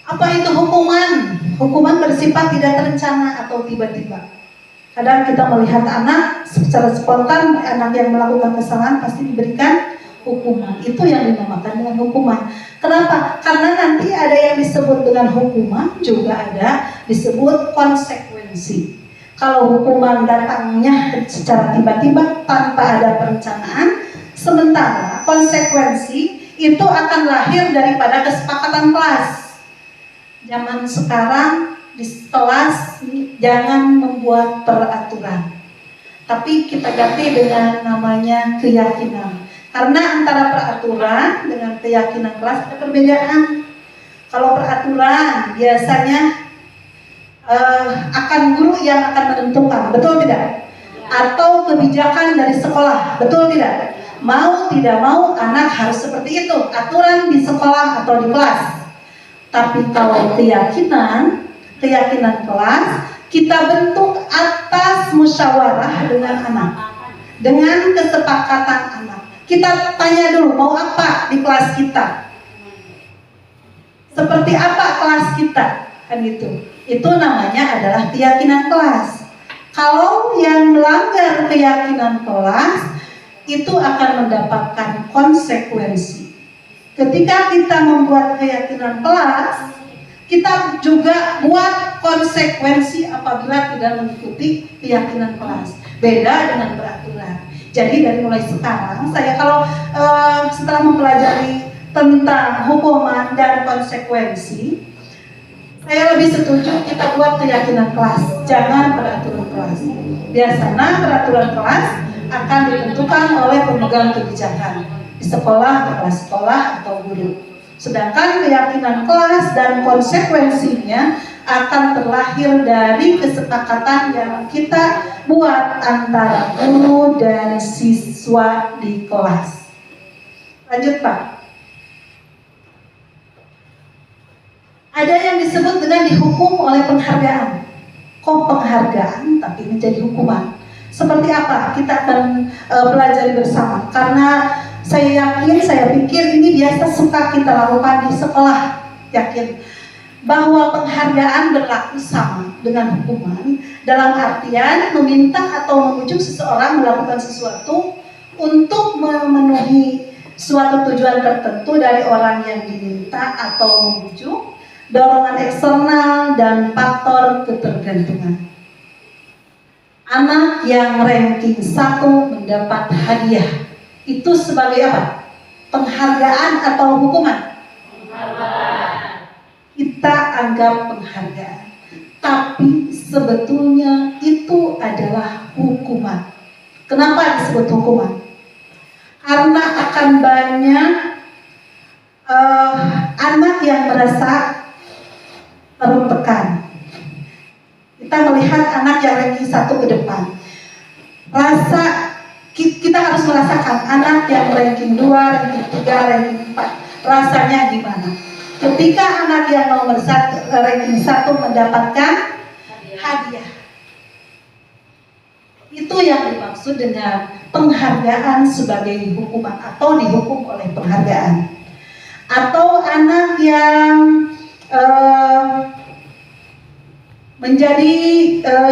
Apa itu hukuman? Hukuman bersifat tidak terencana atau tiba-tiba. Kadang kita melihat anak secara spontan, anak yang melakukan kesalahan pasti diberikan hukuman. Itu yang dinamakan dengan hukuman. Kenapa? Karena nanti ada yang disebut dengan hukuman, juga ada disebut konsekuensi. Kalau hukuman datangnya secara tiba-tiba tanpa ada perencanaan, sementara konsekuensi itu akan lahir daripada kesepakatan kelas. Zaman sekarang di kelas jangan membuat peraturan, tapi kita ganti dengan namanya keyakinan. Karena antara peraturan dengan keyakinan kelas ada perbedaan. Kalau peraturan biasanya akan guru yang akan menentukan, betul tidak? Atau kebijakan dari sekolah, betul tidak? Mau tidak mau anak harus seperti itu, aturan di sekolah atau di kelas. Tapi kalau keyakinan kelas kita bentuk atas musyawarah dengan anak, dengan kesepakatan anak. Kita tanya dulu mau apa di kelas kita, seperti apa kelas kita, kan gitu. Itu namanya adalah keyakinan kelas. Kalau yang melanggar keyakinan kelas itu akan mendapatkan konsekuensi. Ketika kita membuat keyakinan kelas, kita juga buat konsekuensi apabila tidak mengikuti keyakinan kelas. Beda dengan peraturan. Jadi dari mulai sekarang saya kalau setelah mempelajari tentang hukuman dan konsekuensi, saya lebih setuju kita buat keyakinan kelas, jangan peraturan kelas. Biasanya peraturan kelas akan ditentukan oleh pemegang kebijakan di sekolah, kepala sekolah atau guru. Sedangkan keyakinan kelas dan konsekuensinya akan terlahir dari kesepakatan yang kita buat antara guru dan siswa di kelas. Lanjut Pak. Ada yang disebut dengan dihukum oleh penghargaan. Kok penghargaan tapi menjadi hukuman? Seperti apa? Kita akan pelajari bersama. Karena saya pikir ini biasa suka kita lakukan di sekolah. Yakin bahwa penghargaan berlaku sama dengan hukuman, dalam artian meminta atau membujuk seseorang melakukan sesuatu untuk memenuhi suatu tujuan tertentu dari orang yang diminta atau membujuk, dorongan eksternal dan faktor ketergantungan. Anak yang ranking 1 mendapat hadiah, itu sebagai apa? Penghargaan atau hukuman? Kita anggap penghargaan, tapi sebetulnya itu adalah hukuman. Kenapa disebut hukuman? Karena akan banyak anak yang merasa tertekan. Kita melihat anak yang ranking 1 ke depan, kita harus merasakan anak yang ranking 2, ranking 3, ranking 4 rasanya gimana ketika anak yang nomor 1, ranking 1 mendapatkan hadiah. Itu yang dimaksud dengan penghargaan sebagai hukuman atau dihukum oleh penghargaan. Atau anak yang menjadi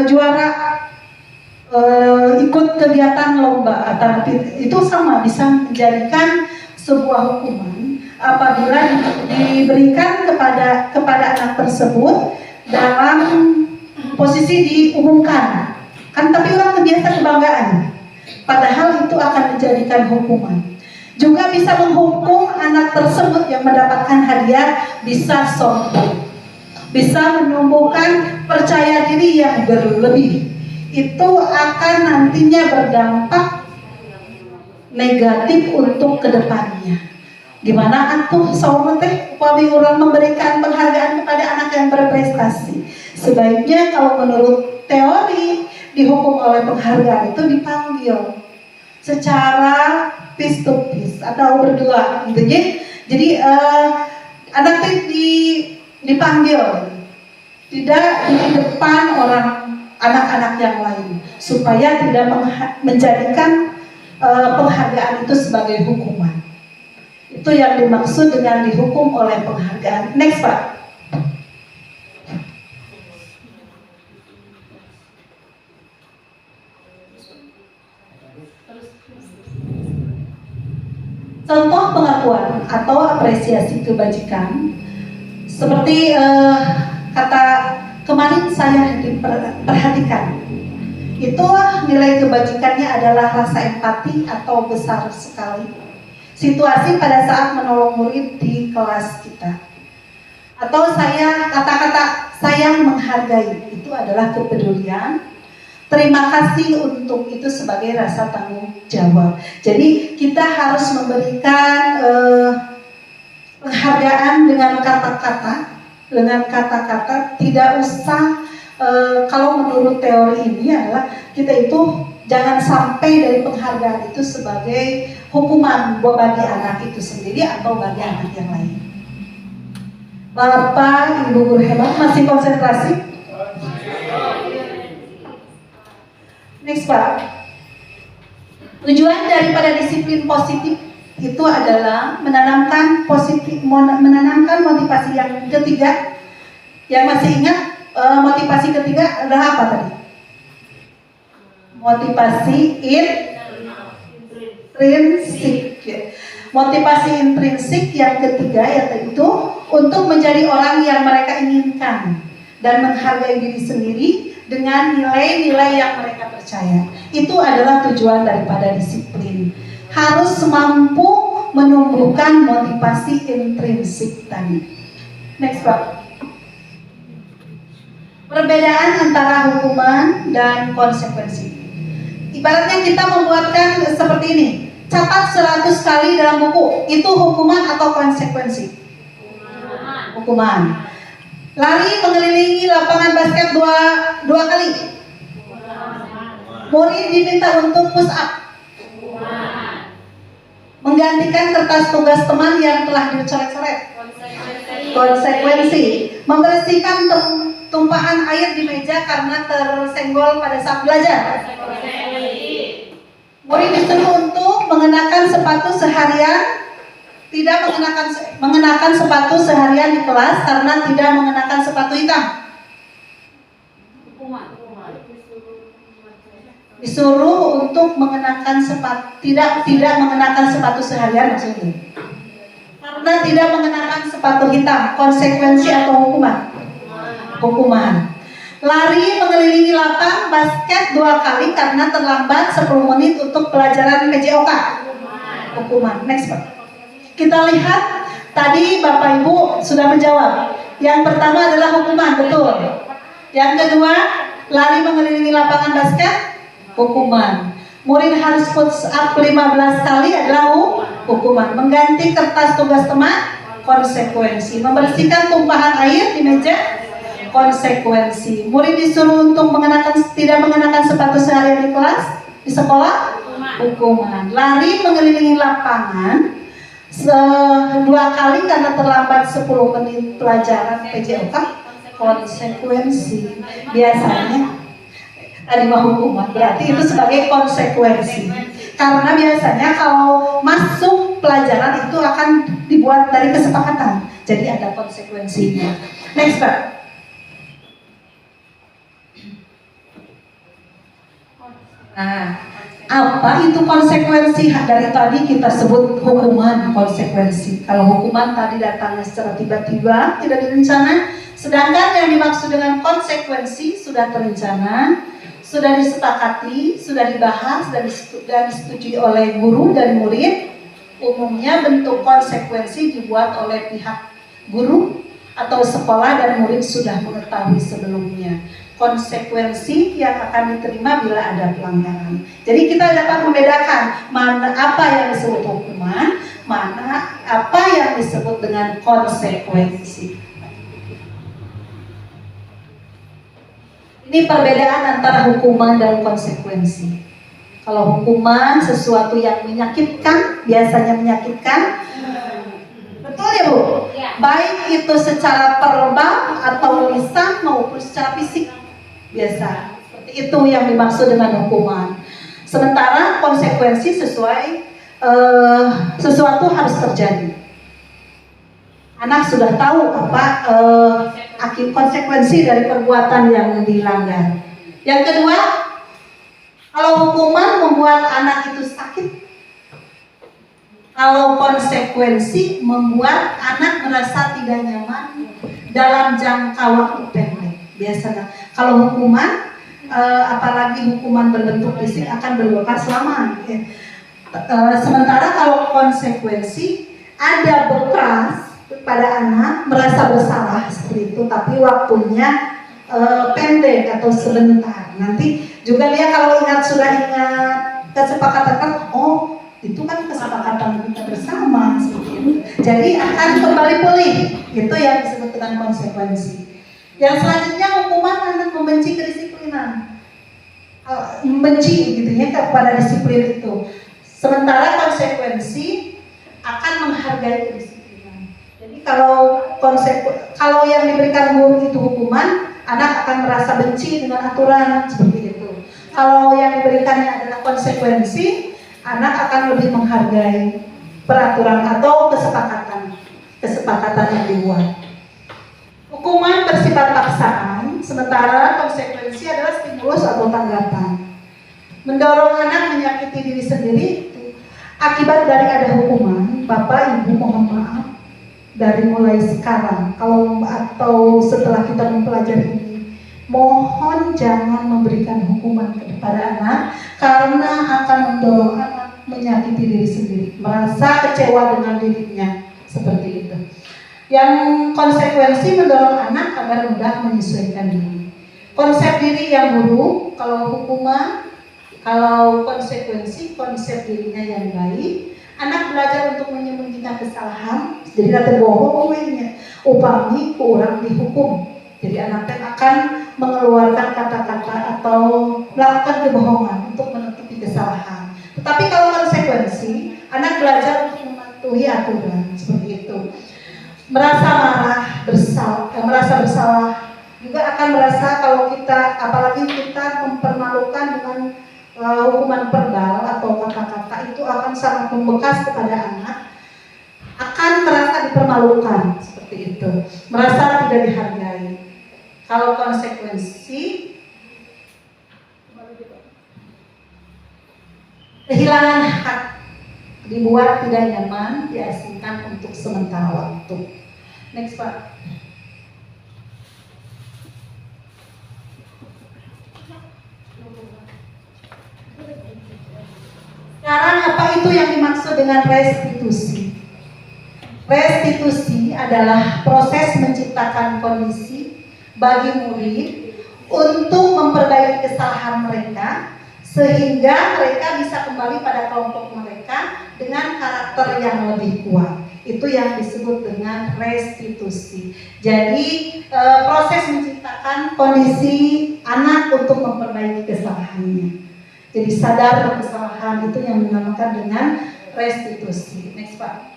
juara ikut kegiatan lomba atau itu sama bisa menjadikan sebuah hukuman apabila diberikan kepada anak tersebut dalam posisi diumumkan kan, tapi orang terbiasa kebanggaan, padahal itu akan menjadikan hukuman. Juga bisa menghukum anak tersebut yang mendapatkan hadiah bisa sombong, bisa menumbuhkan percaya diri yang berlebih. Itu akan nantinya berdampak negatif untuk kedepannya. Gimana atuh saumur teh upami urang memberikan penghargaan kepada anak yang berprestasi? Sebaiknya kalau menurut teori dihukum oleh penghargaan itu dipanggil secara face to face atau berdua gitu ya. Jadi anak teh dipanggil tidak di depan anak-anak yang lain supaya tidak menjadikan penghargaan itu sebagai hukuman. Itu yang dimaksud dengan dihukum oleh penghargaan. Next Pak. Contoh pengakuan atau apresiasi kebajikan seperti kata kemarin saya diperhatikan. Itu nilai kebajikannya adalah rasa empati atau besar sekali. Situasi pada saat menolong murid di kelas kita. Atau kata-kata sayang menghargai itu adalah kepedulian, terima kasih untuk itu sebagai rasa tanggung jawab. Jadi kita harus memberikan penghargaan dengan kata-kata, tidak usah kalau menurut teori ini adalah kita itu jangan sampai dari penghargaan itu sebagai hukuman bagi anak itu sendiri atau bagi anak yang lain. Bapak, Ibu guru hebat, masih konsentrasi? Next Pak. Tujuan daripada disiplin positif itu adalah menanamkan motivasi yang ketiga. Yang masih ingat motivasi ketiga adalah apa tadi? Motivasi intrinsik. Motivasi intrinsik yang ketiga yaitu untuk menjadi orang yang mereka inginkan dan menghargai diri sendiri dengan nilai-nilai yang mereka percaya. Itu adalah tujuan daripada disiplin. Harus mampu menumbuhkan motivasi intrinsik tadi. Next Pak. Perbedaan antara hukuman dan konsekuensi. Ibaratnya kita membuatkan seperti ini. Catat 100 kali dalam buku. Itu hukuman atau konsekuensi? Hukuman. Lari mengelilingi lapangan basket dua kali. Murid diminta untuk push up. Menggantikan kertas tugas teman yang telah dicoret-coret. Konsekuensi. Membersihkan tumpahan air di meja karena tersenggol pada saat belajar. Murid disuruh untuk mengenakan sepatu seharian, tidak mengenakan sepatu seharian di kelas karena tidak mengenakan sepatu hitam. Disuruh untuk mengenakan tidak mengenakan sepatu seharian maksudnya. Karena tidak mengenakan sepatu hitam, konsekuensi atau hukuman? Hukuman. Lari mengelilingi lapang basket 2 kali karena terlambat 10 menit untuk pelajaran PJOK. Hukuman. Next Pak. Kita lihat tadi Bapak Ibu sudah menjawab. Yang pertama adalah hukuman, betul. Yang kedua, lari mengelilingi lapangan basket, hukuman. Murid harus push up 15 kali adalah hukuman. Mengganti kertas tugas teman, konsekuensi. Membersihkan tumpahan air di meja, konsekuensi. Murid disuruh untuk tidak mengenakan sepatu seharian di kelas, di sekolah, hukuman. Lari mengelilingi lapangan 2 kali karena terlambat 10 menit pelajaran PJOK, konsekuensi. Biasanya tadi mah hukuman, berarti itu sebagai konsekuensi. Karena biasanya kalau masuk pelajaran itu akan dibuat dari kesepakatan, jadi ada konsekuensinya. Next Pak. Nah, apa itu konsekuensi? Dari tadi kita sebut hukuman konsekuensi. Kalau hukuman tadi datangnya secara tiba-tiba, tidak direncana. Sedangkan yang dimaksud dengan konsekuensi sudah terencana, sudah disepakati, sudah dibahas dan disetujui oleh guru dan murid. Umumnya bentuk konsekuensi dibuat oleh pihak guru atau sekolah dan murid sudah mengetahui sebelumnya. Konsekuensi yang akan diterima bila ada pelanggaran. Jadi kita dapat membedakan mana apa yang disebut hukuman, mana apa yang disebut dengan konsekuensi. Ini perbedaan antara hukuman dan konsekuensi. Kalau hukuman sesuatu yang menyakitkan, biasanya menyakitkan. Betul ya Bu? Ya. Baik itu secara verbal atau lisan maupun secara fisik. Biasa seperti itu yang dimaksud dengan hukuman. Sementara konsekuensi sesuatu harus terjadi. Anak sudah tahu apa konsekuensi dari perbuatan yang dilanggar. Yang kedua, kalau hukuman membuat anak itu sakit, kalau konsekuensi membuat anak merasa tidak nyaman dalam jangka waktu pendek. Biasanya kalau hukuman, apalagi hukuman berbentuk fisik akan berbekas lama. Ya. Sementara kalau konsekuensi ada bekas pada anak merasa bersalah seperti itu, tapi waktunya pendek atau sebentar. Nanti juga dia kalau sudah ingat kesepakatan kan, oh itu kan kesepakatan kita bersama seperti itu. Jadi akan kembali pulih. Itu yang disebut dengan konsekuensi. Yang selanjutnya hukuman anak membenci kedisiplinan, membenci gitu ya kepada disiplin itu. Sementara konsekuensi akan menghargai kedisiplinan. Jadi kalau yang diberikan guru itu hukuman, anak akan merasa benci dengan aturan seperti itu. Kalau yang diberikannya adalah konsekuensi, anak akan lebih menghargai peraturan atau kesepakatan yang dibuat. Hukuman bersifat paksaan, sementara konsekuensi adalah stimulus atau tanggapan. Mendorong anak menyakiti diri sendiri itu akibat dari ada hukuman. Bapak Ibu mohon maaf, dari mulai sekarang atau setelah kita mempelajari ini, mohon jangan memberikan hukuman kepada anak karena akan mendorong anak menyakiti diri sendiri, merasa kecewa dengan dirinya seperti itu. Yang konsekuensi mendorong anak agar mudah menyesuaikan diri. Konsep diri yang buruk, kalau hukuman, kalau konsekuensi, konsep dirinya yang baik. Anak belajar untuk menyembunyikan kesalahan, jadi nanti bohong upami kurang dihukum. Jadi anak akan mengeluarkan kata-kata atau melakukan kebohongan untuk menutupi kesalahan. Tetapi kalau konsekuensi, anak belajar untuk mematuhi aturan seperti itu. Merasa bersalah juga akan merasa kalau kita, apalagi kita mempermalukan dengan hukuman perdal atau kata-kata itu akan sangat membekas kepada anak, akan merasa dipermalukan seperti itu, merasa tidak dihargai. Kalau konsekuensi, kehilangan hak, dibuat tidak nyaman, diasingkan untuk sementara waktu. Next Pak. Sekarang apa itu yang dimaksud dengan restitusi? Restitusi adalah proses menciptakan kondisi bagi murid untuk memperbaiki kesalahan mereka sehingga mereka bisa kembali pada kelompok mereka dengan karakter yang lebih kuat. Itu yang disebut dengan restitusi. Jadi proses menciptakan kondisi anak untuk memperbaiki kesalahannya. Jadi sadar kesalahan itu yang dinamakan dengan restitusi. Next Pak.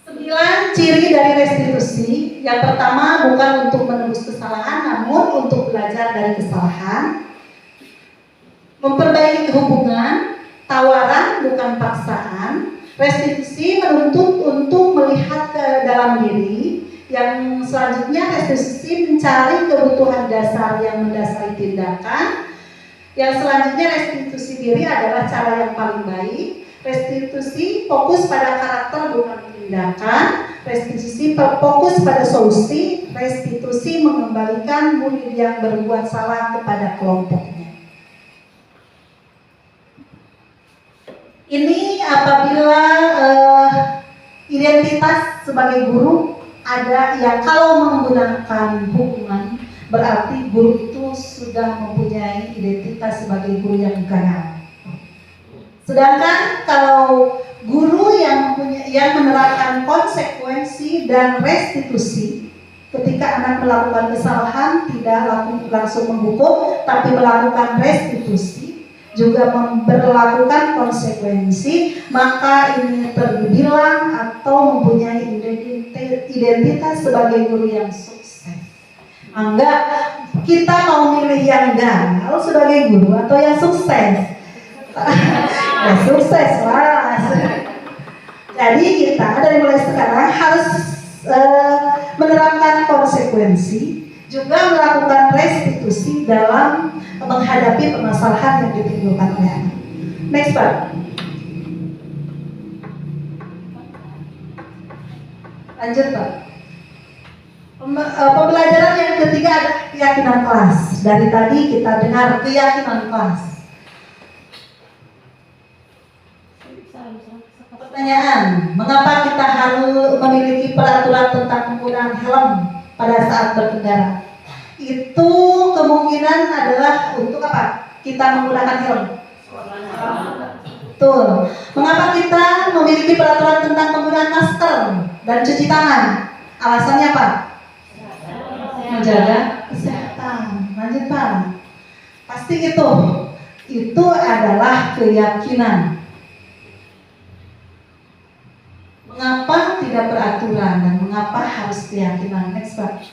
9 ciri dari restitusi. Yang pertama, bukan untuk menebus kesalahan, namun untuk belajar dari kesalahan. Memperbaiki hubungan, tawaran bukan paksaan. Restitusi menuntut untuk melihat ke dalam diri. Yang selanjutnya, restitusi mencari kebutuhan dasar yang mendasari tindakan. Yang selanjutnya, restitusi diri adalah cara yang paling baik. Restitusi fokus pada karakter bukan tindakan. Restitusi fokus pada solusi. Restitusi mengembalikan murid yang berbuat salah kepada kelompoknya. Ini apabila identitas sebagai guru ada yang kalau menggunakan hukuman berarti guru itu sudah mempunyai identitas sebagai guru yang gagal. Sedangkan kalau guru yang menerapkan konsekuensi dan restitusi ketika anak melakukan kesalahan tidak langsung menghukum tapi melakukan restitusi juga memperlakukan konsekuensi, maka ini terbilang atau mempunyai identitas sebagai guru yang sukses. Enggak, kita mau milih yang gagal sebagai guru atau yang sukses? Ya, sukses lah. Jadi kita dari mulai sekarang harus menerapkan konsekuensi, juga melakukan restitusi dalam menghadapi permasalahan yang ditimbulkan oleh anak. Next Pak. Lanjut Pak. Pembelajaran yang ketiga adalah keyakinan kelas. Dari tadi kita dengar keyakinan kelas. Pertanyaan, mengapa kita harus memiliki peraturan tentang penggunaan helm pada saat berkendara? itu kemungkinan adalah untuk apa? Kita menggunakan helm. Betul. Mengapa kita memiliki peraturan tentang penggunaan masker dan cuci tangan? Alasannya apa? Menjaga kesehatan. Lanjut Pak. Pasti itu. Itu adalah keyakinan. Mengapa tidak peraturan dan mengapa harus keyakinan? Next Pak.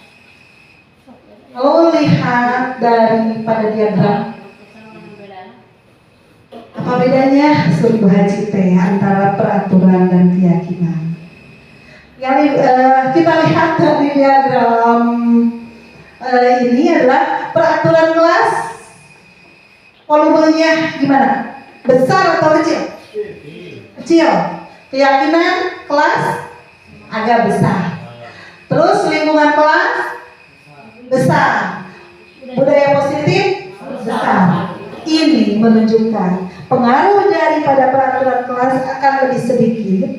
Kalau lihat daripada diagram, apa bedanya suruh haji teh antara peraturan dan keyakinan? Yang kita lihat dari diagram ini adalah peraturan kelas. Volumenya gimana? Besar atau kecil? Kecil. Keyakinan kelas agak besar. Terus lingkungan kelas besar. Budaya positif besar. Ini menunjukkan pengaruh daripada peraturan kelas akan lebih sedikit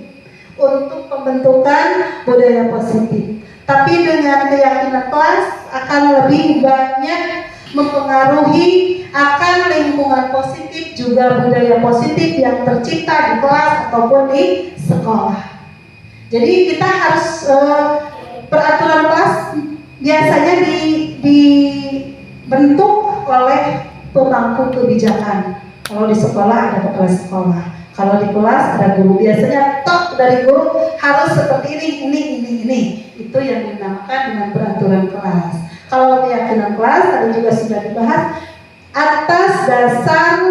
untuk pembentukan budaya positif. Tapi dengan keyakinan kelas akan lebih banyak mempengaruhi akan lingkungan positif juga budaya positif yang tercipta di kelas ataupun di sekolah. Jadi kita harus peraturan kelas biasanya dibentuk oleh pemangku kebijakan. Kalau di sekolah ada kepala sekolah, kalau di kelas ada guru. Biasanya top dari guru harus seperti ini. Itu yang dinamakan dengan peraturan kelas. Kalau keyakinan kelas tadi juga sudah dibahas atas dasar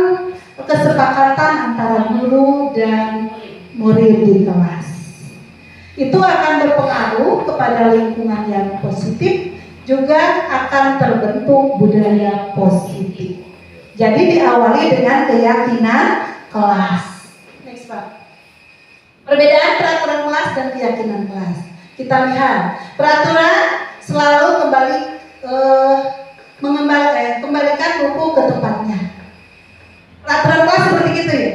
kesepakatan antara guru dan murid di kelas. Itu akan berpengaruh kepada lingkungan yang positif, juga akan terbentuk budaya positif. Jadi diawali dengan keyakinan kelas. Next Pak. Perbedaan peraturan kelas dan keyakinan kelas. Kita lihat peraturan selalu kembalikan buku ke tempatnya. Peraturan kelas seperti itu ya.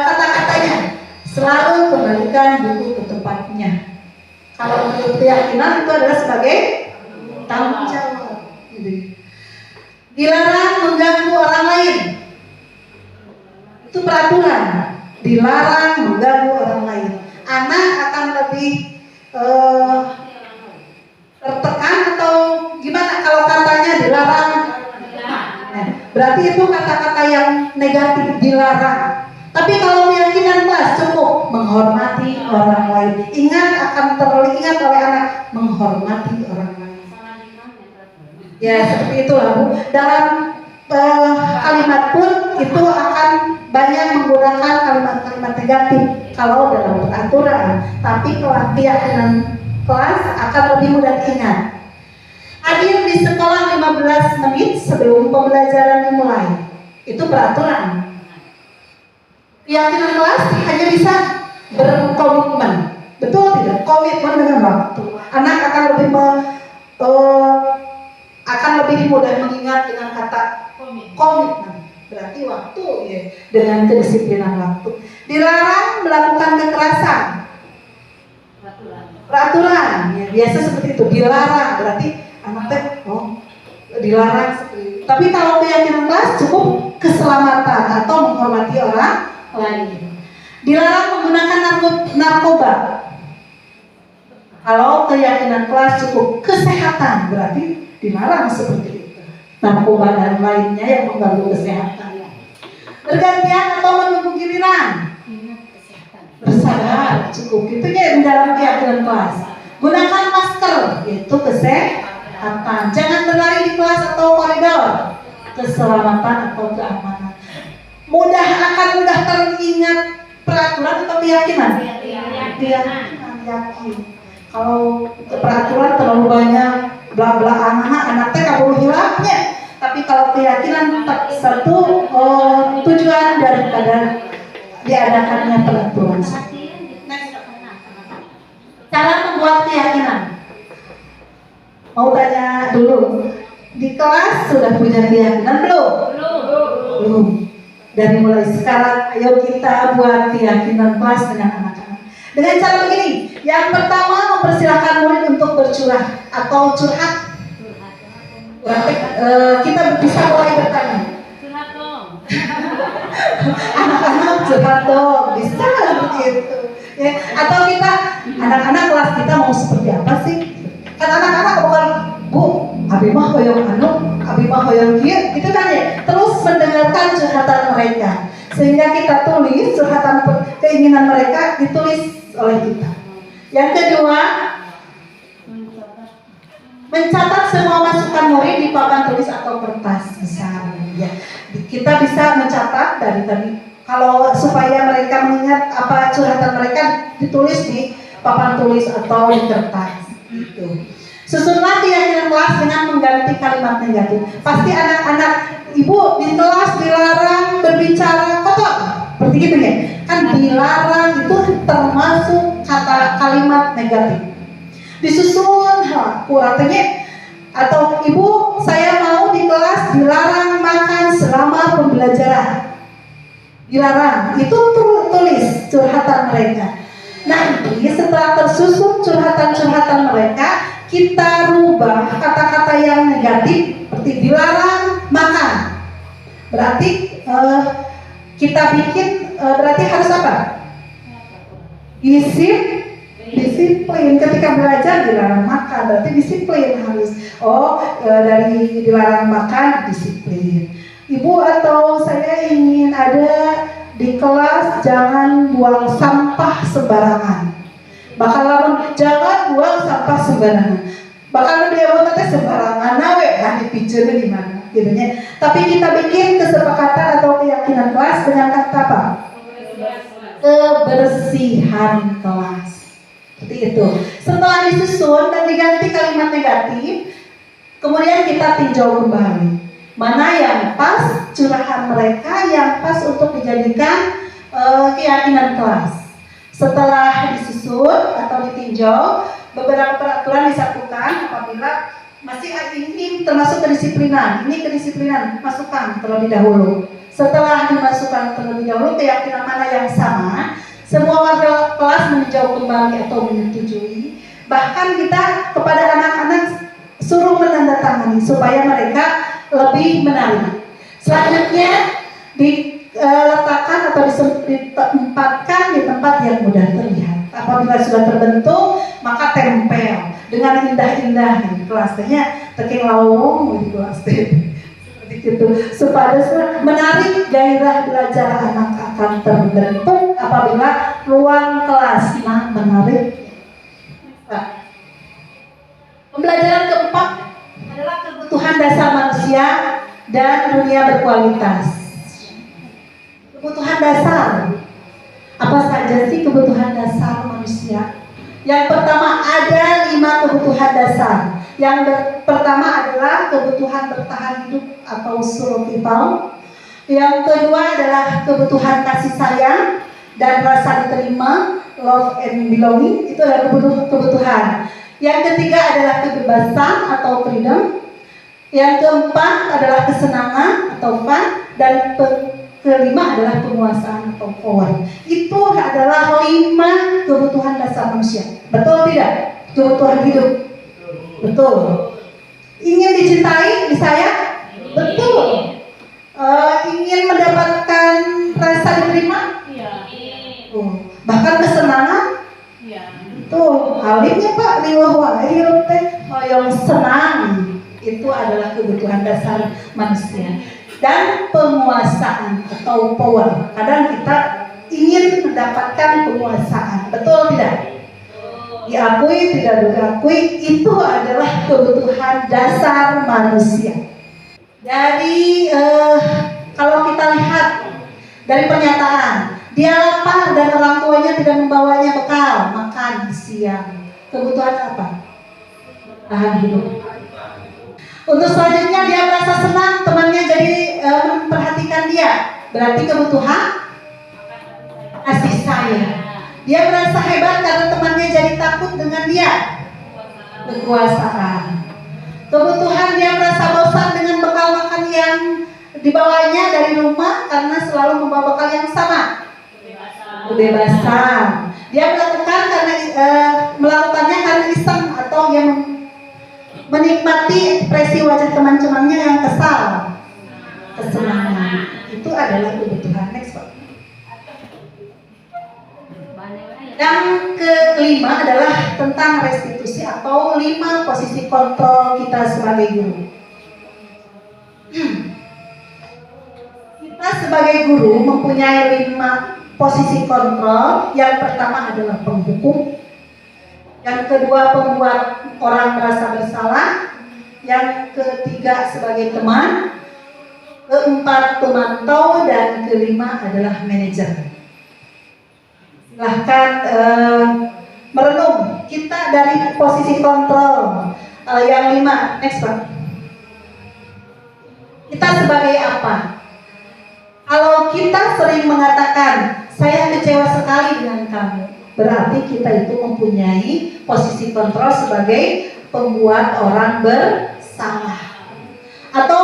Kata-katanya selalu kembalikan buku ke tempatnya. Kalau menurut keyakinan itu adalah sebagai tanggung jawab. Dilarang mengganggu orang lain. Itu peraturan. Dilarang mengganggu orang lain. Anak akan lebih tertekan atau gimana kalau katanya dilarang? Nah, berarti itu kata-kata yang negatif, dilarang. Tapi kalau keyakinan kelas cukup menghormati orang lain. Akan teringat oleh anak menghormati orang lain. Ya seperti itulah Bu. Dalam kalimat pun itu akan banyak menggunakan kalimat-kalimat negatif kalau dalam peraturan. Tapi kalau keyakinan kelas akan lebih mudah diingat. Hadir di sekolah 15 menit sebelum pembelajaran dimulai. Itu peraturan. Keyakinan kelas hanya bisa berkomitmen. Betul tidak? Komitmen dengan waktu. Anak akan lebih mudah mengingat dengan kata komitmen. Berarti waktu ya, dengan kedisiplinan waktu. Dilarang melakukan kekerasan. Peraturan ya, biasa seperti itu. Dilarang berarti anak teh dilarang seperti itu. Tapi kalau keyakinan kelas cukup keselamatan atau menghormati orang lain. Dilarang menggunakan narkoba. Kalau keyakinan kelas cukup kesehatan berarti dilarang seperti itu. Narkoba dan lainnya yang mengganggu kesehatan. Bergantian atau menunggu giliran. Bersabar cukup. Itu ya dalam keyakinan kelas. Gunakan masker, yaitu kesehatan. Jangan berlari di kelas atau koridor. Keselamatan atau keamanan. Akan mudah teringat peraturan atau keyakinan? Keyakinan. Yakin. Kalau peraturan terlalu banyak bla-bla anak teh kabur hilangnya. Tapi kalau keyakinan satu tujuan daripada diadakannya peraturan. Cara membuat keyakinan. Mau tanya dulu, di kelas sudah punya keyakinan belum? Belum. Dari mulai sekarang, ayo kita buat keyakinan kelas dengan anak-anak. Dengan cara begini, yang pertama mempersilahkan murid untuk bercurah atau curhat. Berarti kita bisa mulai bertanya. Curhat dong. Anak-anak curhat dong, bisa seperti itu. Ya. Atau kita, anak-anak kelas kita mau seperti apa sih? Kan anak-anak bukan, Bu, abi mah hoyong anu, abi mah hoyong kieu, gitu kan ya. Terus mendengarkan curhatan mereka, sehingga kita tulis curhatan keinginan mereka ditulis oleh kita. Yang kedua, mencatat semua masukan murid di papan tulis atau kertas besar. Ya, kita bisa mencatat dari tadi. Kalau supaya mereka mengingat apa curhatan mereka ditulis di papan tulis atau di kertas. Gitu. Susunlah keyakinan kelas dengan mengganti kalimat negatif. Pasti anak-anak ibu di kelas dilarang berbicara kotor, seperti gitu ya. Kan dilarang itu termasuk kata kalimat negatif. Disusun, kurangnya atau ibu saya mau di kelas dilarang makan selama pembelajaran. Dilarang, itu tulis curhatan mereka. Nanti setelah tersusun curhatan-curhatan mereka, kita rubah kata-kata yang negatif seperti dilarang makan. Berarti kita bikin berarti harus apa? Disiplin. Ketika belajar dilarang makan, berarti disiplin harus. Dari dilarang makan disiplin. Ibu atau saya ingin ada di kelas jangan buang sampah sembarangan. Jangan buang sampah sembarangan. Bakal dia buat teh sembarangan nawe kan dipijeun di mana gitu nya. Tapi kita bikin kesepakatan atau keyakinan kelas dengan kata apa? Kebersihan kelas. Seperti itu. Setelah disusun dan diganti kalimat negatif, kemudian kita tinjau kembali. Mana yang pas curahan mereka, yang pas untuk dijadikan keyakinan kelas. Setelah disusun atau ditinjau, beberapa peraturan disatukan apabila masih ini termasuk kedisiplinan. Ini kedisiplinan, masukkan terlebih dahulu. Setelah dimasukkan terlebih dahulu keyakinan mana yang sama, semua warga kelas meninjau kembali atau menyetujui. Bahkan kita kepada anak-anak suruh menandatangani supaya mereka lebih menarik. Selanjutnya diletakkan atau ditempatkan di tempat yang mudah terlihat. Apabila sudah terbentuk, maka tempel dengan indah-indah di kelasnya, teking lawong di kelas seperti itu. Supaya menarik gairah belajar anak akan terbentuk apabila ruang kelas menarik. Pembelajaran keempat adalah kebutuhan dasar manusia dan dunia berkualitas. Kebutuhan dasar. Apa saja sih kebutuhan dasar manusia? Yang pertama ada 5 kebutuhan dasar. Yang pertama adalah kebutuhan bertahan hidup atau survival. Yang kedua adalah kebutuhan kasih sayang dan rasa diterima, love and belonging. Itu adalah kebutuhan. Yang ketiga adalah kebebasan atau freedom. Yang keempat adalah kesenangan atau fun. Dan kelima adalah penguasaan atau power. Itu adalah 5 kebutuhan dasar manusia. Betul tidak? Kebutuhan hidup. Betul. Ingin dicintai, disayang? Betul. Ingin mendapatkan rasa diterima? Bahkan kesenangan? Tuh, alimnya Pak liwah wae teh yang senang. Itu adalah kebutuhan dasar manusia. Dan penguasaan atau power. Kadang kita ingin mendapatkan penguasaan. Betul tidak? Diakui, tidak diakui, itu adalah kebutuhan dasar manusia. Dari kalau kita lihat dari pernyataan, dia lapar dan orang tuanya tidak membawanya bekal makan siang. Kebutuhan apa? Tahan hidup. Untuk selanjutnya dia merasa senang temannya jadi memperhatikan dia. Berarti kebutuhan kasih sayang. Dia merasa hebat karena temannya jadi takut dengan dia. Kekuasaan. Kebutuhan dia merasa bosan dengan bekal makan yang dibawanya dari rumah karena selalu membawa bekal yang sama. Kebebasan. Dia melakukannya karena iseng atau yang menikmati menikmati ekspresi wajah teman-temannya yang kesal, kesenangan. Itu adalah kebutuhan. Next, Pak. Yang kelima adalah tentang restitusi atau 5 posisi kontrol kita sebagai guru. Kita sebagai guru mempunyai 5 posisi kontrol. Yang pertama adalah penghukum, yang kedua pembuat orang merasa bersalah, yang ketiga sebagai teman, keempat pemantau, dan kelima adalah manajer. Silahkan merenung. Kita dari posisi kontrol yang 5. Next, Pak. Kita sebagai apa? Kalau kita sering mengatakan saya kecewa sekali dengan kamu, berarti kita itu mempunyai posisi kontrol sebagai pembuat orang bersalah. Atau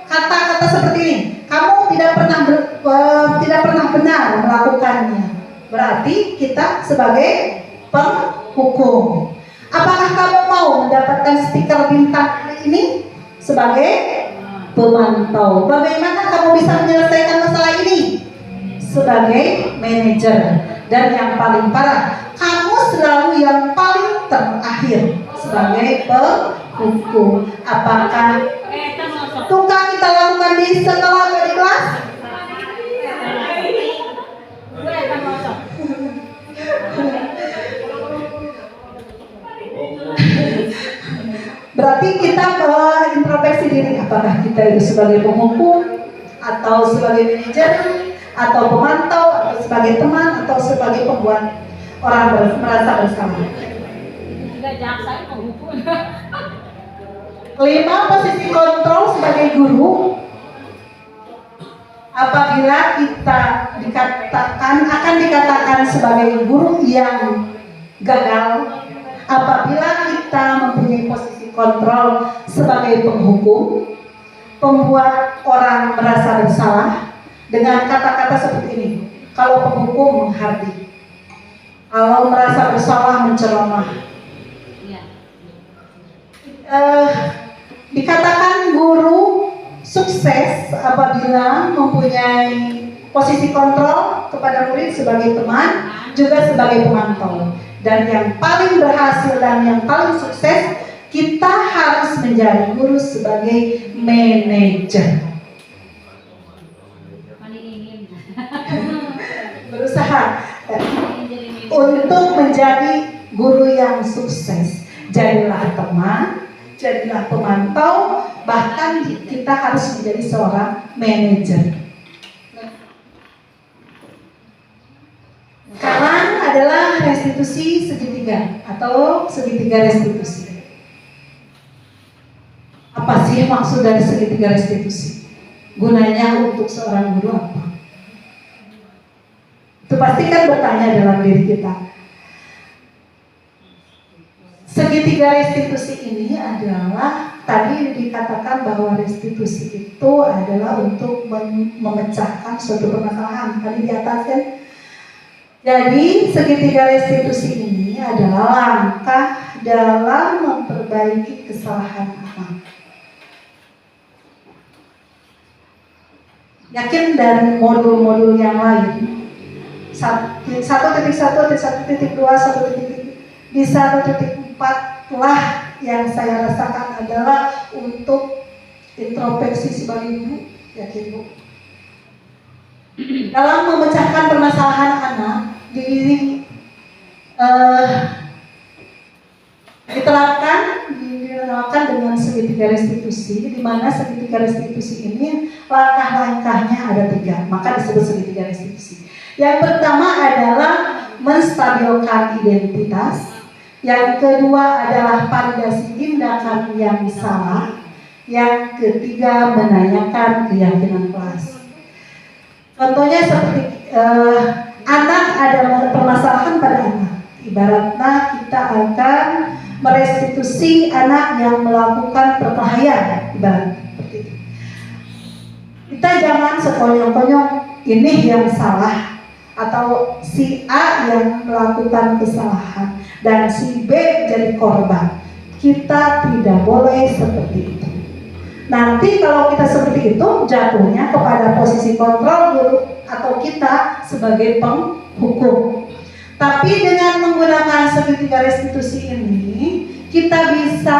kata-kata seperti ini, kamu tidak pernah benar melakukannya, berarti kita sebagai penghukum. Apakah kamu mau mendapatkan stiker bintang ini? Sebagai pemantau. Bagaimana kamu bisa menyelesaikan masalah ini? Sebagai manajer. Dan yang paling parah, kamu selalu yang paling terakhir sebagai penghukum. Apakah tukang kita lakukan di sekolah atau di kelas? Berarti kita introspeksi diri, apakah kita itu sebagai penghukum atau sebagai manajer atau pemantau atau sebagai teman atau sebagai pembuat orang merasa bersalah. 5 posisi kontrol sebagai guru. Apabila kita akan dikatakan sebagai guru yang gagal apabila kita mempunyai posisi kontrol sebagai penghukum, pembuat orang merasa bersalah dengan kata-kata seperti ini. Kalau penghukum menghardik, kalau merasa bersalah menceramah. Dikatakan guru sukses apabila mempunyai posisi kontrol kepada murid sebagai teman, juga sebagai pemantau. Dan yang paling berhasil dan yang paling sukses, kita harus menjadi guru sebagai manajer. Berusaha untuk menjadi guru yang sukses. Jadilah teman, jadilah pemantau, bahkan kita harus menjadi seorang manajer. Sekarang adalah restitusi segitiga atau segitiga restitusi. Apa sih maksud dari segitiga restitusi? Gunanya untuk seorang guru apa? Itu pasti kan bertanya dalam diri kita. Segitiga restitusi ini adalah, tadi dikatakan bahwa restitusi itu adalah untuk memecahkan suatu permasalahan. Tadi di atas kan. Jadi segitiga restitusi ini adalah langkah dalam memperbaiki kesalahan anak. Yakin dari modul-modul yang lain 1.1, 1.2, 1.4 lah yang saya rasakan adalah untuk introspeksi sebagai ibu, yakin Bu. Dalam memecahkan permasalahan anak diterapkan dengan segitiga restitusi, di mana segitiga restitusi ini langkah-langkahnya ada 3, maka disebut segitiga restitusi. Yang pertama adalah menstabilkan identitas, yang kedua adalah validasi tindakan yang salah, yang ketiga menanyakan keyakinan kelas. Contohnya seperti anak ada permasalahan pada anak. Ibaratnya kita akan merestitusi anak yang melakukan perkelahian, ibarat seperti itu. Kita jangan sekonyong-konyong ini yang salah atau si A yang melakukan kesalahan dan si B jadi korban. Kita tidak boleh seperti itu. Nanti kalau kita seperti itu, jatuhnya kepada posisi kontrol guru atau kita sebagai penghukum. Tapi dengan menggunakan segitiga restitusi ini, kita bisa,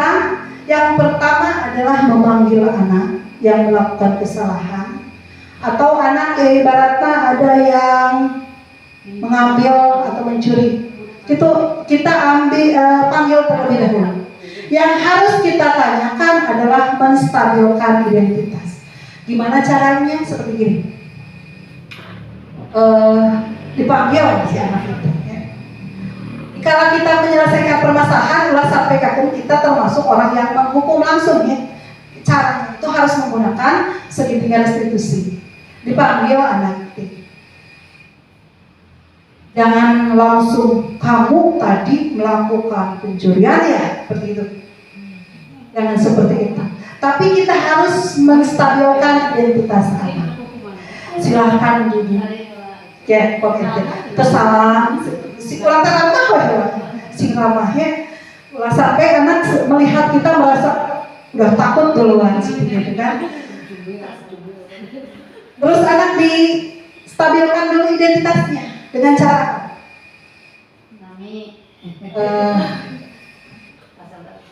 yang pertama adalah memanggil anak yang melakukan kesalahan, atau anak ibaratnya ada yang mengambil atau mencuri, itu kita panggil terlebih dahulu. Yang harus kita tanyakan adalah menstabilkan identitas. Gimana caranya? Seperti gini, dipanggil si anak itu. Ya. Kalau kita menyelesaikan permasalahan, ulah sampai kakung kita termasuk orang yang menghukum langsung ya. Caranya itu harus menggunakan segitiga restitusi. Dipanggil anak itu. Jangan langsung kamu tadi melakukan pencurian ya, seperti itu. Jangan seperti itu. Tapi kita harus menstabilkan identitas anak. Silahkan dulu. Ya, pokoknya tersalah. Si ulang tahun tahu ya, si ramahnya. Ulah sampai anak melihat kita merasa udah takut duluan, seperti itu kan. Terus anak distabilkan dulu identitasnya. Dengan cara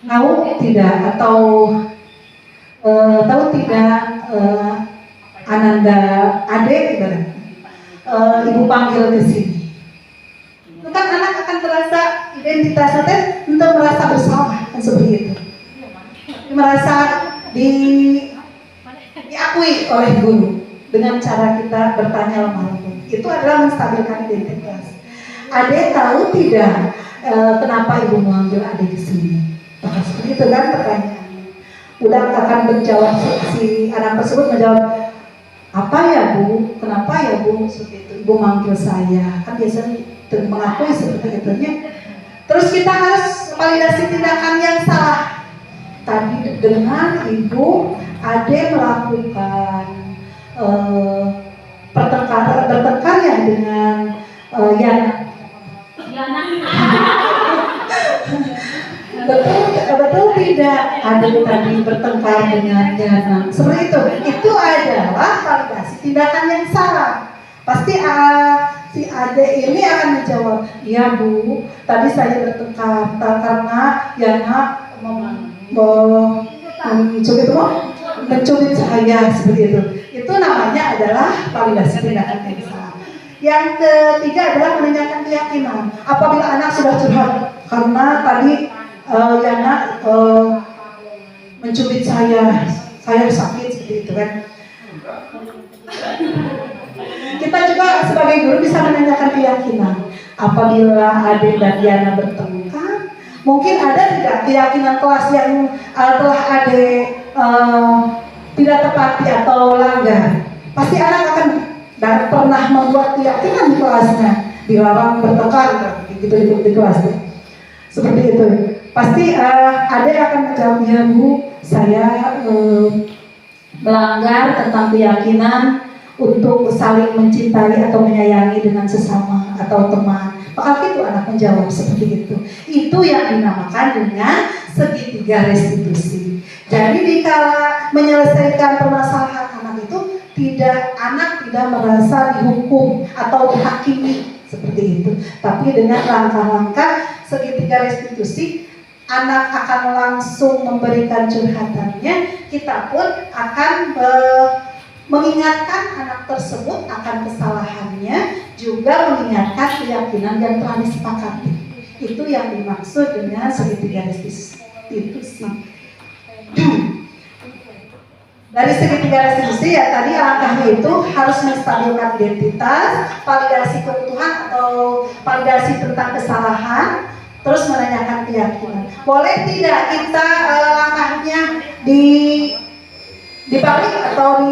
tahu tidak atau tahu tidak Ananda adik ibarat ibu panggil ke sini. Itu kan anak akan terasa identitasnya untuk merasa bersalah kan seperti itu. Merasa diakui oleh guru dengan cara kita bertanya lemah lembut. Itu adalah menstabilkan identitas. Adek tahu tidak kenapa ibu mengambil adek di sini? Nah, seperti itu kan pertanyaannya. Udah akan menjawab, si anak tersebut menjawab, apa ya bu? Kenapa ya bu? Seperti itu. Ibu manggil saya. Kan biasanya mengakui seperti itu. Terus kita harus validasi tindakan yang salah. Tadi dengan ibu adek melakukan bertengkar ya dengan betul tidak ada tadi bertengkar dengan Yana seperti itu adalah validasi tindakan yang salah. Pasti si Ade ini akan menjawab, iya bu, tadi saya bertengkar karena Yana mencubit saya seperti itu. Itu namanya adalah validasi tindakan yang salah. Yang ketiga adalah menanyakan keyakinan. Apabila anak sudah curhat karena tadi Yana mencubit saya sakit seperti itu kan. Kita juga sebagai guru bisa menanyakan keyakinan. Apabila Ade dan Yana bertengkar, mungkin ada tidak keyakinan kelas yang telah Ade tidak tepati atau langgar. Pasti anak akan pernah membuat keyakinan di kelasnya, dilarang bertengkar gitu di kelasnya. Seperti itu. Pasti adik akan menjawab, ya bu, saya melanggar tentang keyakinan untuk saling mencintai atau menyayangi dengan sesama atau teman. Maka itu anak menjawab seperti itu. Itu yang dinamakan dengan segitiga restitusi. Jadi dikala menyelesaikan permasalahan anak itu, anak tidak merasa dihukum atau dihakimi seperti itu. Tapi dengan langkah-langkah segitiga restitusi, anak akan langsung memberikan curhatannya. Kita pun akan mengingatkan anak tersebut akan kesalahannya, juga mengingatkan keyakinan yang telah disepakati. Itu yang dimaksud dengan segitiga restitusi. Dari segitiga restitusi ya tadi langkahnya itu harus menstabilkan identitas, validasi kebutuhan atau validasi tentang kesalahan, terus menanyakan keyakinan. Boleh tidak kita langkahnya dibalik atau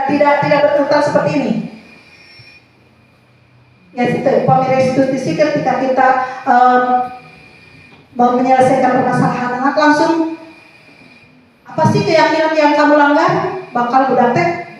tidak berurutan seperti ini? Ya itu restitusi ketika kita mau menyelesaikan permasalahan anak langsung, apa sih keyakinan yang kamu langgar? Bakal budak teh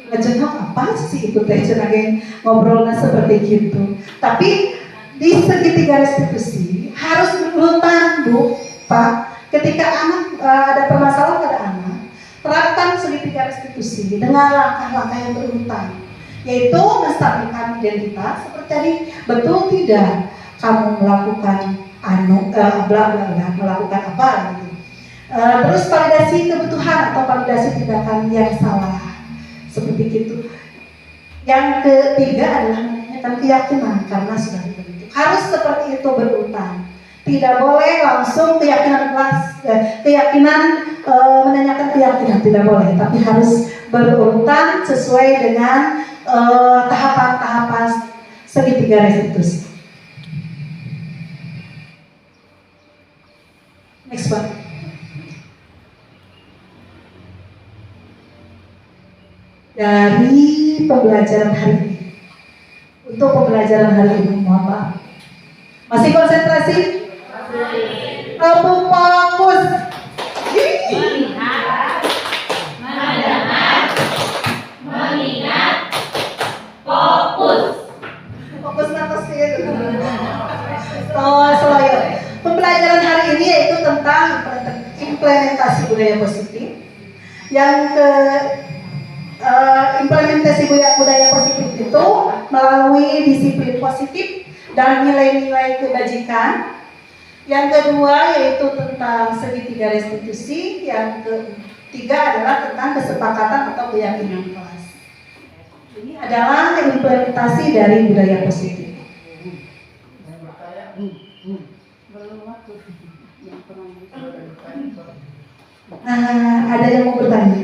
ngejenok apa sih itu teh cenah ngobrolnya seperti gitu. Tapi di segitiga restitusi harus berurutan bu Pak, ketika anak ada permasalahan pada anak, terapkan segitiga restitusi dengan langkah-langkah yang berurutan, yaitu menstabilkan identitas seperti tadi, betul tidak kamu melakukan melakukan apa gitu. Terus validasi kebutuhan atau validasi tindakan yang salah seperti itu. Yang ketiga adalah menanyakan keyakinan karena sudah dibentuk. Harus seperti itu berurutan. Tidak boleh langsung menanyakan keyakinan, tidak boleh, tapi harus berurutan sesuai dengan tahapan-tahapan segitiga restitusi. Next one. Dari pembelajaran hari ini, untuk pembelajaran hari ini, mohon maaf, masih konsentrasi? Fokus. Melihat, mendengar, mengingat, fokus. Fokus nafas itu. Seloyo. Pembelajaran hari ini yaitu tentang implementasi budaya positif. Yang implementasi budaya positif itu melalui disiplin positif dan nilai-nilai kebajikan. Yang kedua yaitu tentang segitiga restitusi. Yang ketiga adalah tentang kesepakatan atau keyakinan kelas. Ini adalah implementasi dari budaya positif. Ada yang mau bertanya?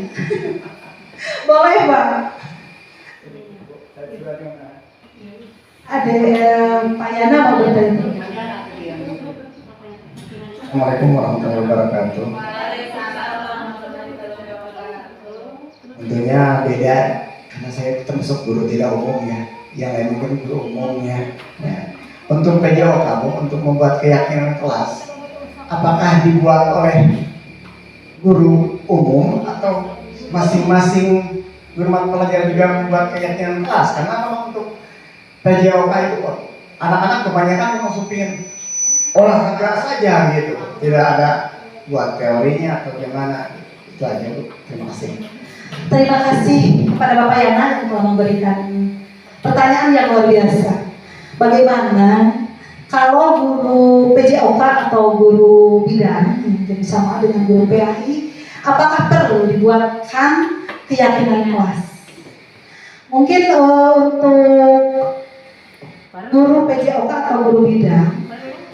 Boleh, Bang. Ada Pak Yana mau bertanya? Assalamualaikum warahmatullahi wabarakatuh. Tentunya beda karena saya termasuk guru tidak umum ya, yang lain mungkin guru umumnya. Ya. Untuk PJO kamu untuk membuat keyakinan kelas, apakah dibuat oleh guru umum atau masing-masing guru mata pelajaran juga membuat keyakinan kelas? Karena memang untuk PJOK itu anak-anak kebanyakan masukin olahraga saja gitu, tidak ada buat teorinya atau gimana. Itu aja Bu, terima kasih. Terima kasih kepada Bapak Yana yang telah memberikan pertanyaan yang luar biasa. Bagaimana kalau guru PJOK atau guru bidang yang jadi sama dengan guru PAI, apakah perlu dibuatkan keyakinan kelas? Mungkin untuk guru PJOK atau guru bidang,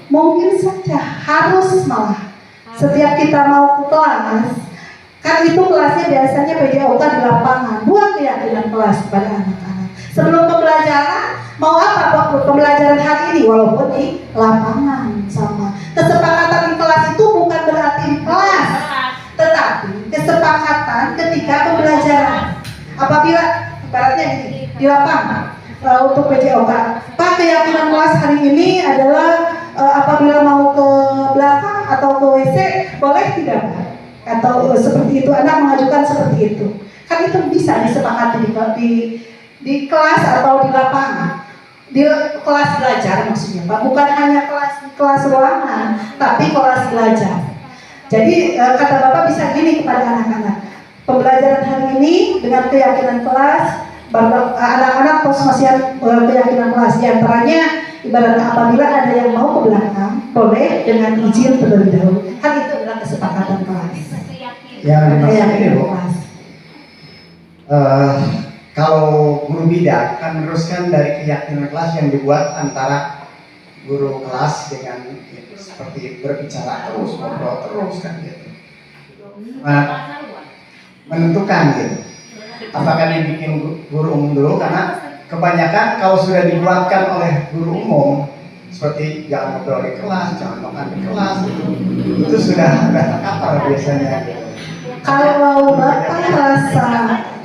mungkin saja harus malah setiap kita mau ke kelas, kan itu kelasnya biasanya PJOK di lapangan, buat keyakinan kelas pada anak-anak. Sebelum pembelajaran, mau apa waktu pembelajaran hari ini, walaupun di lapangan sama. Kesepakatan di kelas itu bukan berarti di kelas, tetapi kesepakatan ketika pembelajaran. Apabila ibaratnya gini, di lapangan untuk PJOK, Pak, keyakinan kelas hari ini adalah apabila mau ke belakang atau ke WC boleh tidak Pak? Atau seperti itu, anak mengajukan seperti itu. Kan itu bisa disepakati di kelas atau di lapangan. Di kelas belajar maksudnya Pak, bukan hanya kelas ruangan, tapi kelas belajar. Jadi kata Bapak bisa gini kepada anak-anak, pembelajaran hari ini dengan keyakinan kelas, anak-anak terus masih keyakinan kelas. Di antaranya ibaratnya apabila ada yang mau ke belakang, boleh dengan izin terlebih dahulu. Kan itu adalah kesepakatan kelas. Yang dimaksud ini Bu, kalau guru bidang kan meneruskan dari keyakinan kelas yang dibuat antara guru kelas dengan gitu, seperti berbicara terus, ngobrol terus kan gitu. Menentukan gitu. Apakah dibikin guru umum dulu, karena kebanyakan kalau sudah dibuatkan oleh guru umum seperti jangan ngobrol di kelas, jangan makan di kelas, itu sudah terkapar biasanya. Kalau Bapak merasa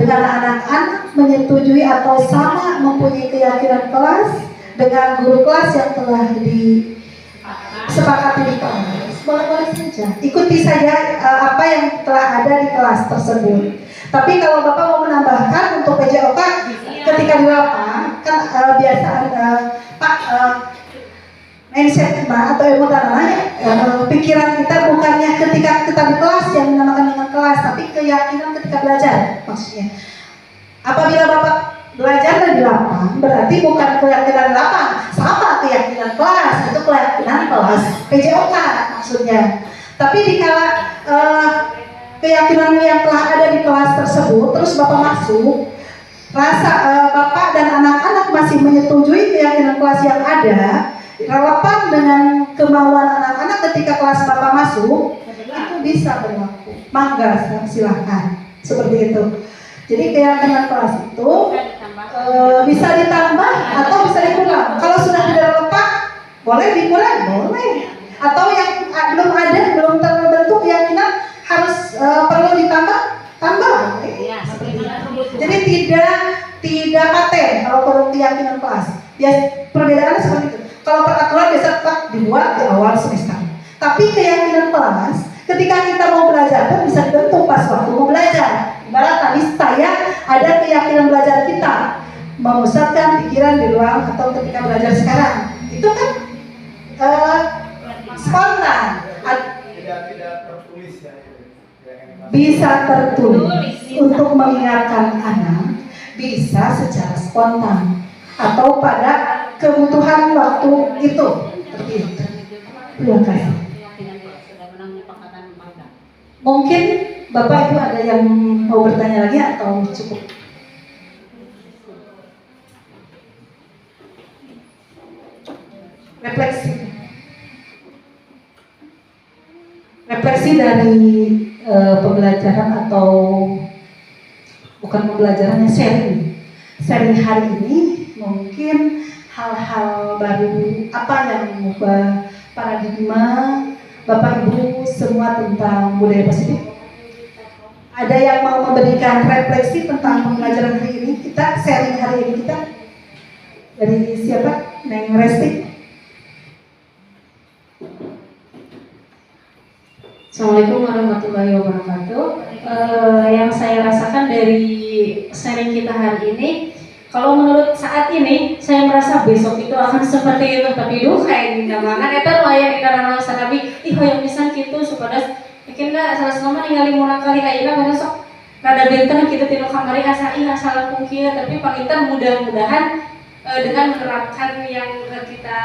dengan anak-anak menyetujui atau sama mempunyai keyakinan kelas dengan guru kelas yang telah disepakati di kelas, boleh-boleh saja. Ikuti saja apa yang telah ada di kelas tersebut. Tapi kalau Bapak mau menambahkan untuk PJOK ketika di lapangan, kan biasa Pak mindset kita atau pikiran kita bukannya ketika kita di kelas yang dinamakan dengan kelas, tapi keyakinan ketika belajar maksudnya. Apabila Bapak belajar di lapang, berarti bukan keyakinan lapang, sama keyakinan kelas, itu keyakinan kelas PJOK maksudnya. Tapi dikala keyakinan yang telah ada di kelas tersebut, terus Bapak masuk, rasa Bapak dan anak-anak masih menyetujui keyakinan kelas yang ada, relevan dengan kemauan anak-anak ketika kelas Bapak masuk, itu bisa berlaku. Mangga, silahkan. Seperti itu. Jadi keyakinan kelas itu bisa ditambah atau bisa dikurang. Kalau sudah tidak relevan, boleh dikurangi, boleh. Atau yang belum ada, belum terbentuk keyakinan harus perlu ditambah, tambah. Jadi tidak paten kalau keyakinan kelas. Ya perbedaannya seperti itu. Kalau peraturan biasa tetap dibuat di awal semester. Tapi keyakinan kelas, ketika kita mau belajar pun bisa dibentuk pas waktu mau belajar. Ibarat tadi saya ada keyakinan belajar kita, memusatkan pikiran di ruang atau ketika belajar sekarang. Itu kan spontan. Tidak tertulis ya. Bisa tertulis untuk mengingatkan anak, bisa secara spontan atau pada kebutuhan waktu itu. Seperti itu. Terima kasih. Mungkin Bapak Ibu ada yang mau bertanya lagi atau cukup? Refleksi dari pembelajaran atau bukan pembelajarannya, sharing hari ini, mungkin hal-hal baru apa yang mengubah paradigma Bapak Ibu semua tentang budaya positif. Ada yang mau memberikan refleksi tentang pembelajaran hari ini? Kita sharing hari ini kita dari siapa? Neng Resti. Assalamualaikum warahmatullahi wabarakatuh. Yang saya rasakan dari sharing kita hari ini, kalau menurut saat ini, saya merasa besok itu akan seperti itu. Tapi kayak gini banget. Itu lumayan kita rasa tapi, yang bisa gitu supaya mungkin nggak salah-salah ningali murah kali ayeuna karena sok rada benten kita tino kamari asa salah kungkir. Tapi palintan mudah-mudahan dengan menerapkan yang kita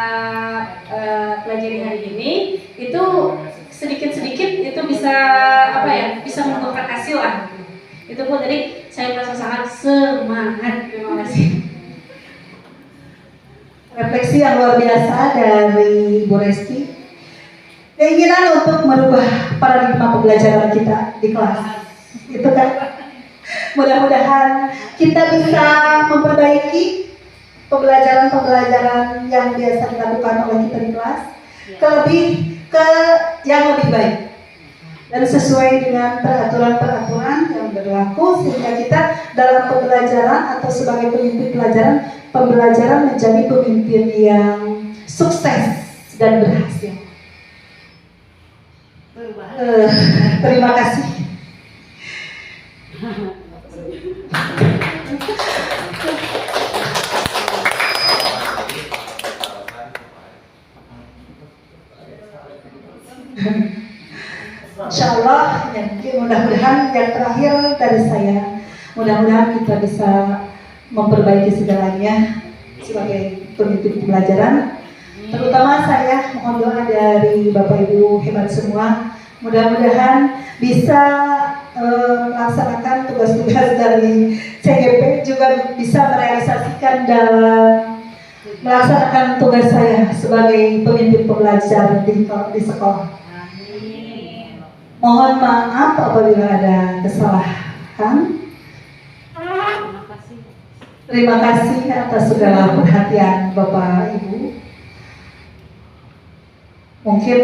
pelajari hari ini itu sedikit-sedikit itu bisa bisa membuahkan hasil lah. Itu pun jadi saya merasa sangat semangat. Terima kasih. Refleksi yang luar biasa dari Ibu Resti. Keinginan untuk merubah paradigma pembelajaran kita di kelas. Itu kan. Mudah-mudahan kita bisa memperbaiki pembelajaran-pembelajaran yang biasa dilakukan oleh kita di kelas ke yang lebih baik dan sesuai dengan peraturan-peraturan yang berlaku sehingga kita dalam pembelajaran atau sebagai pemimpin pembelajaran menjadi pemimpin yang sukses dan berhasil. Terima kasih. Insya Allah, mudah-mudahan yang terakhir dari saya, mudah-mudahan kita bisa memperbaiki segalanya sebagai pemimpin pembelajaran. Terutama saya mohon doa dari Bapak Ibu hebat semua, mudah-mudahan bisa melaksanakan tugas-tugas dari CGP, juga bisa merealisasikan dalam melaksanakan tugas saya sebagai pemimpin pembelajar di sekolah. Mohon maaf apabila ada kesalahan. Terima kasih atas segala perhatian Bapak Ibu. Mungkin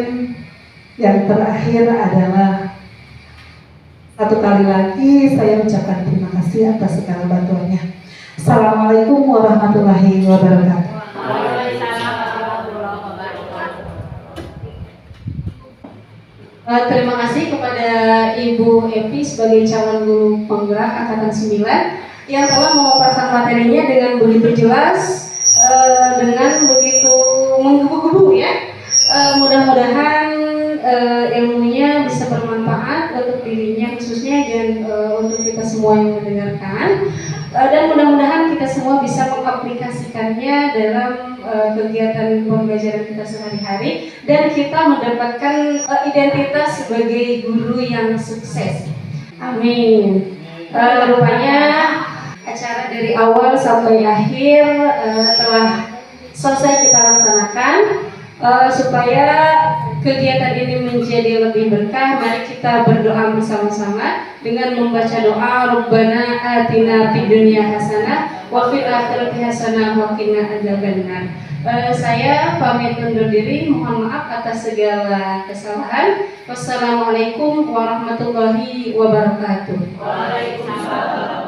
yang terakhir adalah satu kali lagi saya ucapkan terima kasih atas segala bantuannya. Assalamualaikum warahmatullahi wabarakatuh. Terima kasih kepada Ibu Epi sebagai calon guru penggerak Angkatan 9 yang telah memaparkan materinya dengan begitu jelas, dengan begitu menggebu-gebu ya. Mudah-mudahan ilmunya bisa bermanfaat untuk dirinya khususnya dan untuk kita semua yang mendengarkan. Dan mudah-mudahan kita semua bisa mengaplikasikannya dalam kegiatan pembelajaran kita sehari-hari dan kita mendapatkan identitas sebagai guru yang sukses. Amin. Rupanya acara dari awal sampai akhir telah selesai kita laksanakan. Supaya kegiatan ini menjadi lebih berkah, mari kita berdoa bersama-sama dengan membaca doa Rabbana atina fid dunya hasanah wa fil akhirati hasanah wa qina adzabannar. Saya pamit undur diri, mohon maaf atas segala kesalahan. Wassalamualaikum warahmatullahi wabarakatuh. Waalaikumsalam.